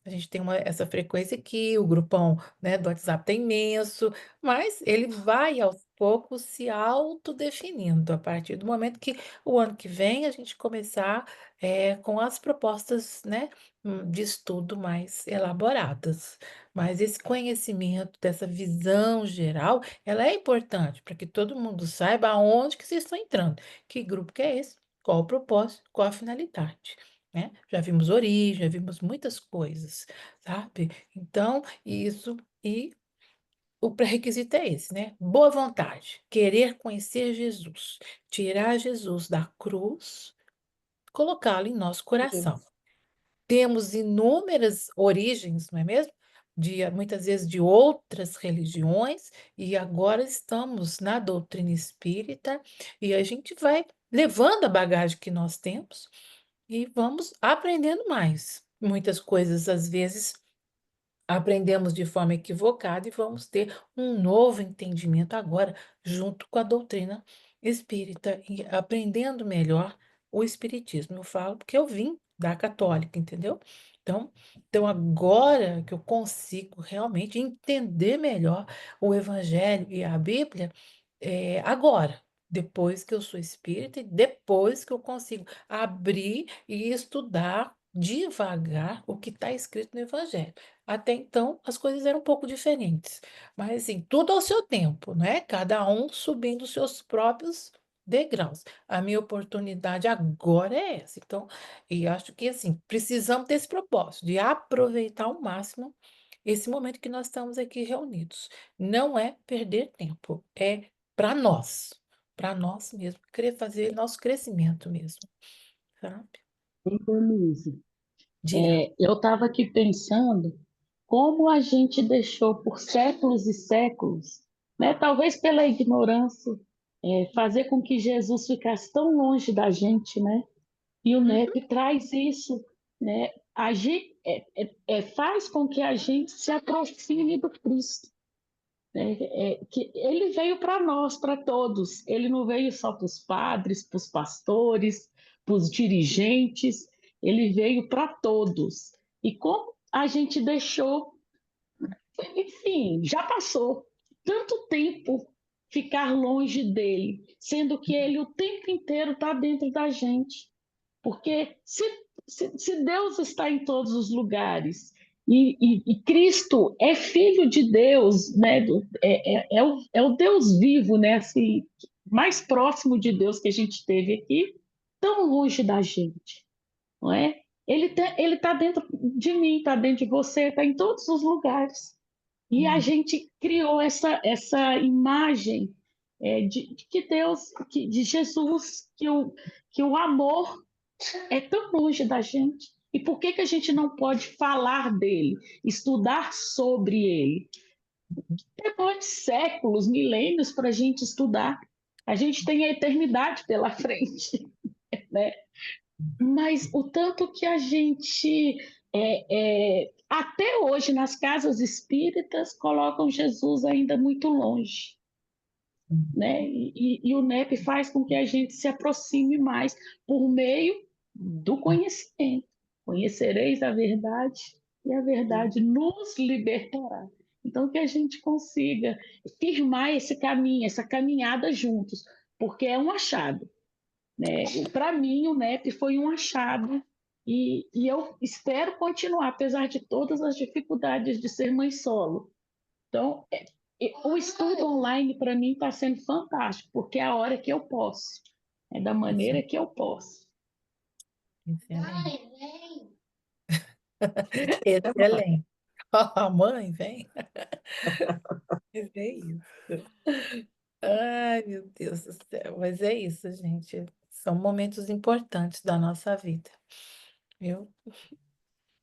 A gente tem essa frequência aqui, o grupão, né, do WhatsApp tá imenso, mas ele vai aos poucos se autodefinindo a partir do momento que o ano que vem a gente começar com as propostas, né, de estudo mais elaboradas. Mas esse conhecimento, dessa visão geral, ela é importante para que todo mundo saiba aonde que vocês estão entrando, que grupo que é esse, qual o propósito, qual a finalidade. Né? Já vimos origem, já vimos muitas coisas, sabe? Então, isso e o pré-requisito é esse, né? Boa vontade, querer conhecer Jesus, tirar Jesus da cruz, colocá-lo em nosso coração. Temos inúmeras origens, não é mesmo? Muitas vezes de outras religiões, e agora estamos na doutrina espírita, e a gente vai levando a bagagem que nós temos e vamos aprendendo mais. Muitas coisas, às vezes, aprendemos de forma equivocada e vamos ter um novo entendimento agora, junto com a doutrina espírita, e aprendendo melhor o espiritismo. Eu falo porque eu vim da católica, entendeu? Então, então agora que eu consigo realmente entender melhor o Evangelho e a Bíblia, agora. Depois que eu sou espírita e depois que eu consigo abrir e estudar devagar o que está escrito no Evangelho. Até então, as coisas eram um pouco diferentes. Mas, assim, tudo ao seu tempo, né? Cada um subindo os seus próprios degraus. A minha oportunidade agora é essa. Então, e acho que, assim, precisamos desse propósito, de aproveitar ao máximo esse momento que nós estamos aqui reunidos. Não é perder tempo, é para nós mesmo, querer fazer nosso crescimento mesmo, sabe? Denise, Diga. eu estava aqui pensando como a gente deixou por séculos e séculos, né, talvez pela ignorância, fazer com que Jesus ficasse tão longe da gente, né? E o Uhum. NEP traz isso, né? Faz com que a gente se aproxime do Cristo, né? Que ele veio para nós, para todos. Ele não veio só para os padres, para os pastores, para os dirigentes. Ele veio para todos. E como a gente deixou, enfim, já passou tanto tempo ficar longe dele, sendo que ele o tempo inteiro está dentro da gente. Porque se Deus está em todos os lugares e Cristo é filho de Deus, né? É o Deus vivo, né? Assim, mais próximo de Deus que a gente teve aqui, tão longe da gente, não é? Ele tá dentro de mim, está dentro de você, está em todos os lugares. E a gente criou essa imagem de que Deus, de Jesus, que o amor é tão longe da gente. E por que a gente não pode falar dele, estudar sobre ele? Depois de séculos, milênios para a gente estudar. A gente tem a eternidade pela frente, né? Mas o tanto que a gente, até hoje, nas casas espíritas, colocam Jesus ainda muito longe, né? E o NEP faz com que a gente se aproxime mais por meio do conhecimento. Conhecereis a verdade e a verdade nos libertará. Então, que a gente consiga firmar esse caminho, essa caminhada juntos, porque é um achado, né? Para mim, o NEP foi um achado e eu espero continuar, apesar de todas as dificuldades de ser mãe solo. Então, o estudo online para mim está sendo fantástico, porque é a hora que eu posso, é da maneira que eu posso. Excelente. Excelente. A mãe, vem. É isso. Ai, meu Deus do céu. Mas é isso, gente. São momentos importantes da nossa vida, viu?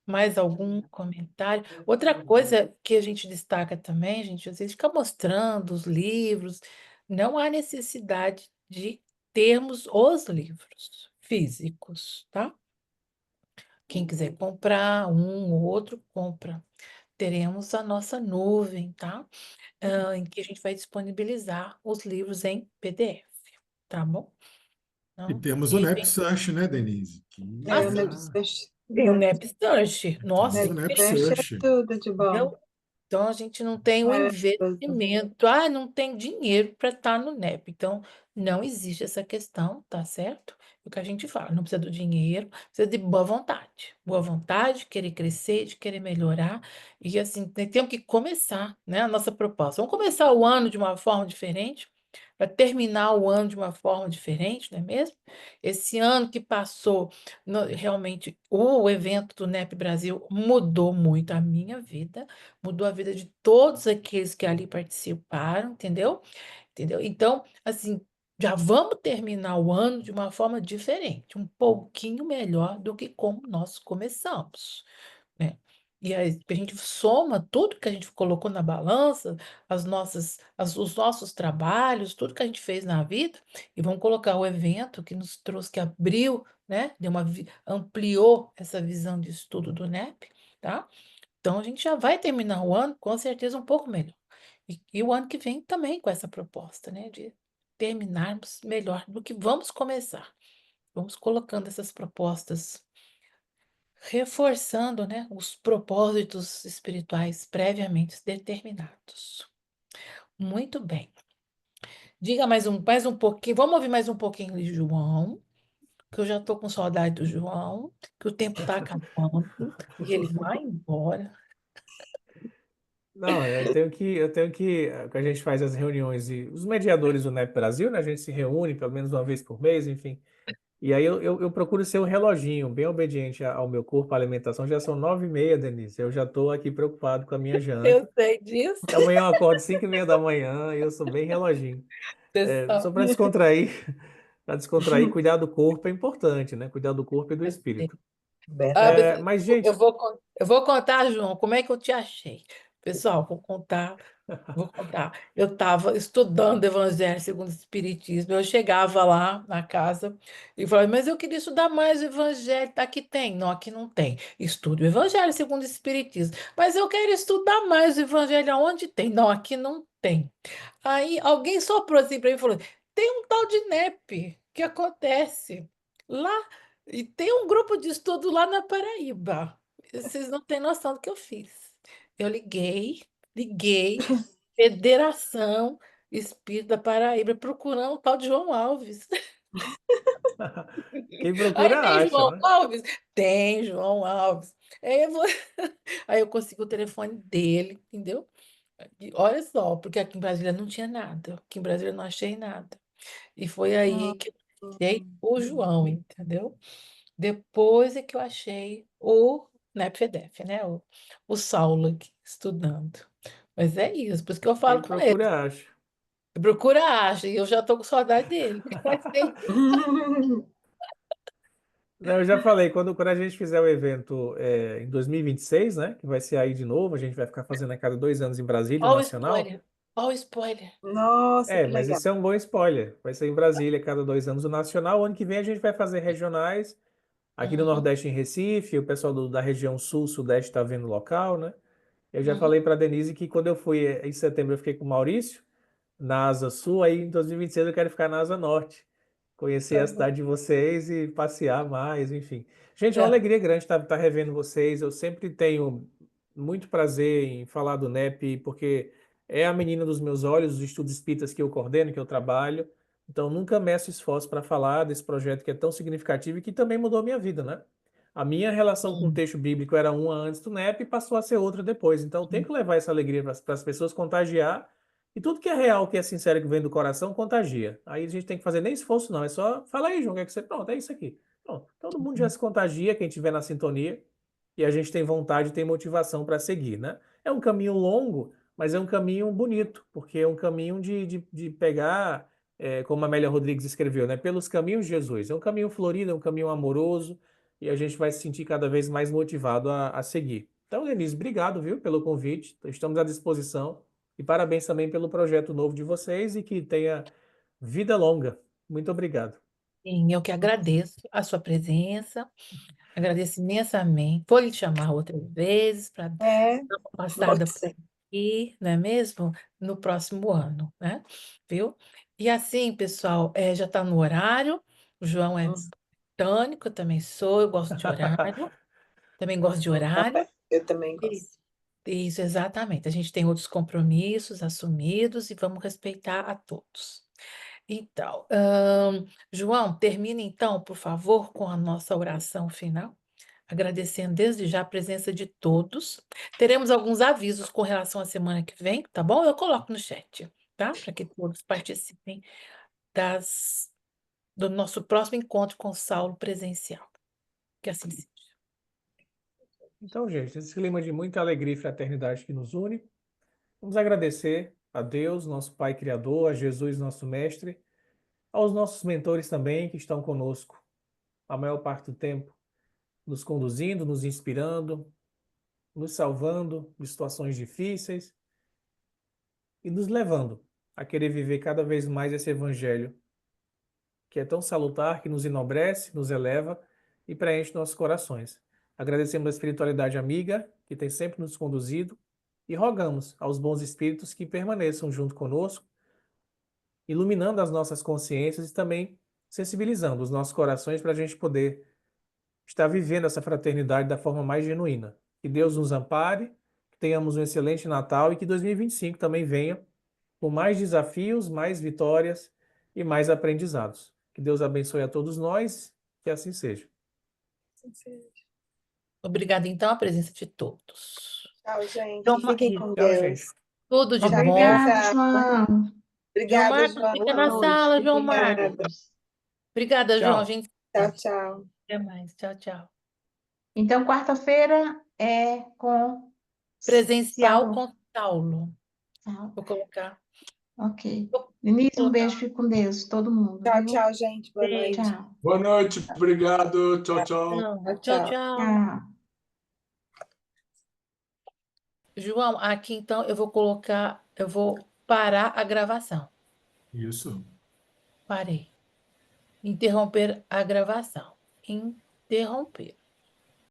Mais algum comentário? Outra coisa que a gente destaca também, gente, às vezes fica mostrando os livros. Não há necessidade de termos os livros físicos, tá? Quem quiser comprar um ou outro, compra. Teremos a nossa nuvem, tá? Em que a gente vai disponibilizar os livros em PDF, tá bom? E Então, temos o NEP Search, né, Denise? Que Ah, O sim, NEPSEARCH. tem o NEPSearch. Nossa, temos o é NEP NEPSEARCH é Search. tudo de bom. incrível. Então, a gente não tem o Maravilhoso. investimento. Ah, não tem dinheiro para estar no NEP. Então, não existe essa questão, tá certo? O que a gente fala, não precisa do dinheiro, precisa de boa vontade. Boa vontade, de querer crescer, de querer melhorar. E assim, temos que começar, né, a nossa proposta. Vamos começar o ano de uma forma diferente, para terminar o ano de uma forma diferente, não é mesmo? Esse ano que passou, realmente, o evento do NEP Brasil mudou muito a minha vida, mudou a vida de todos aqueles que ali participaram, entendeu? Entendeu? Então, assim, já vamos terminar o ano de uma forma diferente, um pouquinho melhor do que como nós começamos, né? E aí a gente soma tudo que a gente colocou na balança, os nossos trabalhos, tudo que a gente fez na vida, e vamos colocar o evento que nos trouxe, que abriu, né? Ampliou essa visão de estudo do NEP, tá? Então a gente já vai terminar o ano com certeza um pouco melhor. E o ano que vem também com essa proposta, né? De terminarmos melhor do que vamos começar. Vamos colocando essas propostas, reforçando, né, os propósitos espirituais previamente determinados. Muito bem. Diga mais um pouquinho. Vamos ouvir mais um pouquinho de João, que eu já estou com saudade do João, que o tempo está acabando e ele vai embora. Não, a gente faz as reuniões e os mediadores do NEP Brasil, né? A gente se reúne pelo menos uma vez por mês, enfim. E aí eu procuro ser um reloginho, bem obediente ao meu corpo, à alimentação. Já são 9h30, Denise. Eu já estou aqui preocupado com a minha Eu janta. sei disso. Porque amanhã eu acordo 5h30 da manhã e eu sou bem reloginho. Só Pessoal. para descontrair, cuidar do corpo é importante, né? Cuidar do corpo e do espírito. Ah, Verdade. Mas, gente, eu vou contar, João, como é que eu te achei. Pessoal, vou contar. Eu estava estudando Evangelho segundo o Espiritismo. Eu chegava lá na casa e falava, mas eu queria estudar mais o Evangelho. Aqui tem? Não, aqui não tem. Estudo o Evangelho segundo o Espiritismo. Mas eu quero estudar mais o Evangelho aonde tem? Não, aqui não tem. Aí alguém soprou assim para mim e falou: tem um tal de NEP que acontece lá, e tem um grupo de estudo lá na Paraíba. Vocês não têm noção do que eu fiz. Eu liguei, Federação Espírita da Paraíba, procurando o tal de João Alves. Quem Aí procura tem acha, João né? Alves? Tem João Alves. Aí eu, vou... Aí eu consegui o telefone dele, entendeu? E olha só, porque aqui em Brasília não tinha nada. Aqui em Brasília eu não achei nada. E foi aí que eu achei o João, entendeu? Depois é que eu achei o NEPFEDEF, né? O Saulo aqui, estudando. Mas é isso, por isso que eu falo Quem com ele. procura acha. Procura, acha, e eu já tô com saudade dele. Faz tempo. Não, eu já falei, quando a gente fizer o evento em 2026, né? Que vai ser aí de novo, a gente vai ficar fazendo a cada 2 anos em Brasília, o Olha o Nacional. spoiler. Olha o spoiler. Nossa, que Mas legal. isso é um bom spoiler. Vai ser em Brasília a cada 2 anos o Nacional. O ano que vem a gente vai fazer regionais. Aqui no Uhum, Nordeste, em Recife, o pessoal da região Sul, Sudeste está vendo o local, né? Eu já uhum. falei para a Denise que quando eu fui em setembro, eu fiquei com o Maurício na Asa Sul, aí em 2026 eu quero ficar na Asa Norte, conhecer Tá a bom. cidade de vocês e passear mais, enfim. Gente, é uma É. alegria grande estar revendo vocês. Eu sempre tenho muito prazer em falar do NEP, porque é a menina dos meus olhos, os estudos espíritas que eu coordeno, que eu trabalho. Então, nunca meço esforço para falar desse projeto que é tão significativo e que também mudou a minha vida, né? A minha relação com o Sim, texto bíblico era uma antes do NEP e passou a ser outra depois. Então, tem sim, que levar essa alegria para as pessoas, contagiar. E tudo que é real, que é sincero, que vem do coração, contagia. Aí a gente tem que fazer nem esforço, não. É só, fala aí, João, o que é que você... Pronto, é isso aqui. Pronto, todo mundo já sim. se contagia, quem estiver na sintonia, e a gente tem vontade, tem motivação para seguir, né? É um caminho longo, mas é um caminho bonito, porque é um caminho de pegar, como a Amélia Rodrigues escreveu, né? Pelos caminhos de Jesus. É um caminho florido, é um caminho amoroso, e a gente vai se sentir cada vez mais motivado a seguir. Então, Denise, obrigado, viu, pelo convite. Estamos à disposição. E parabéns também pelo projeto novo de vocês e que tenha vida longa. Muito obrigado. Sim, eu que agradeço a sua presença, agradeço imensamente. Vou lhe chamar outras vezes para dar É, uma passada pode por ser. aqui, não é mesmo? No próximo ano, né? Viu? E assim, pessoal, já está no horário. O João é Hum. britânico, eu também sou, eu gosto de horário, também gosto de horário. Eu também E- gosto. Isso, exatamente. A gente tem outros compromissos assumidos e vamos respeitar a todos. Então, João, termine então, por favor, com a nossa oração final, agradecendo desde já a presença de todos. Teremos alguns avisos com relação à semana que vem, tá bom? Eu coloco no chat, tá? Para que todos participem das, do nosso próximo encontro com Saulo presencial. Que assim seja. Então, gente, esse clima de muita alegria e fraternidade que nos une, vamos agradecer a Deus, nosso Pai Criador, a Jesus, nosso Mestre, aos nossos mentores também que estão conosco a maior parte do tempo, nos conduzindo, nos inspirando, nos salvando de situações difíceis e nos levando a querer viver cada vez mais esse Evangelho que é tão salutar, que nos enobrece, nos eleva e preenche nossos corações. Agradecemos a espiritualidade amiga, que tem sempre nos conduzido, e rogamos aos bons espíritos que permaneçam junto conosco, iluminando as nossas consciências e também sensibilizando os nossos corações para a gente poder estar vivendo essa fraternidade da forma mais genuína. Que Deus nos ampare, que tenhamos um excelente Natal e que 2025 também venha com mais desafios, mais vitórias e mais aprendizados. Que Deus abençoe a todos nós, que assim seja. Obrigada, então, a presença de todos. Tchau, gente. João Fiquem Maria, com Tchau, gente. Deus. tudo de Tchau, bom. Obrigada, tchau. João. João Obrigada, Marcos, João. fica Boa na noite. sala, João Fiquem com Marcos. Obrigada. Deus. Obrigada, João. A Tchau. gente Tchau, tchau. até mais. Tchau, tchau. Então, quarta-feira é com Presencial Saulo. com Saulo. Tá? Vou colocar. Ok. Vou Denise, um beijo, colocar. fique com Deus, todo mundo, Tchau, viu? tchau, gente. Boa noite. Beijo. Tchau. Boa noite, obrigado. Tchau, tchau. Tchau, Tchau, tchau. tchau. Tchau. Tchau. João, aqui então eu vou parar a gravação. Isso. Parei. Interromper a gravação. Interromper.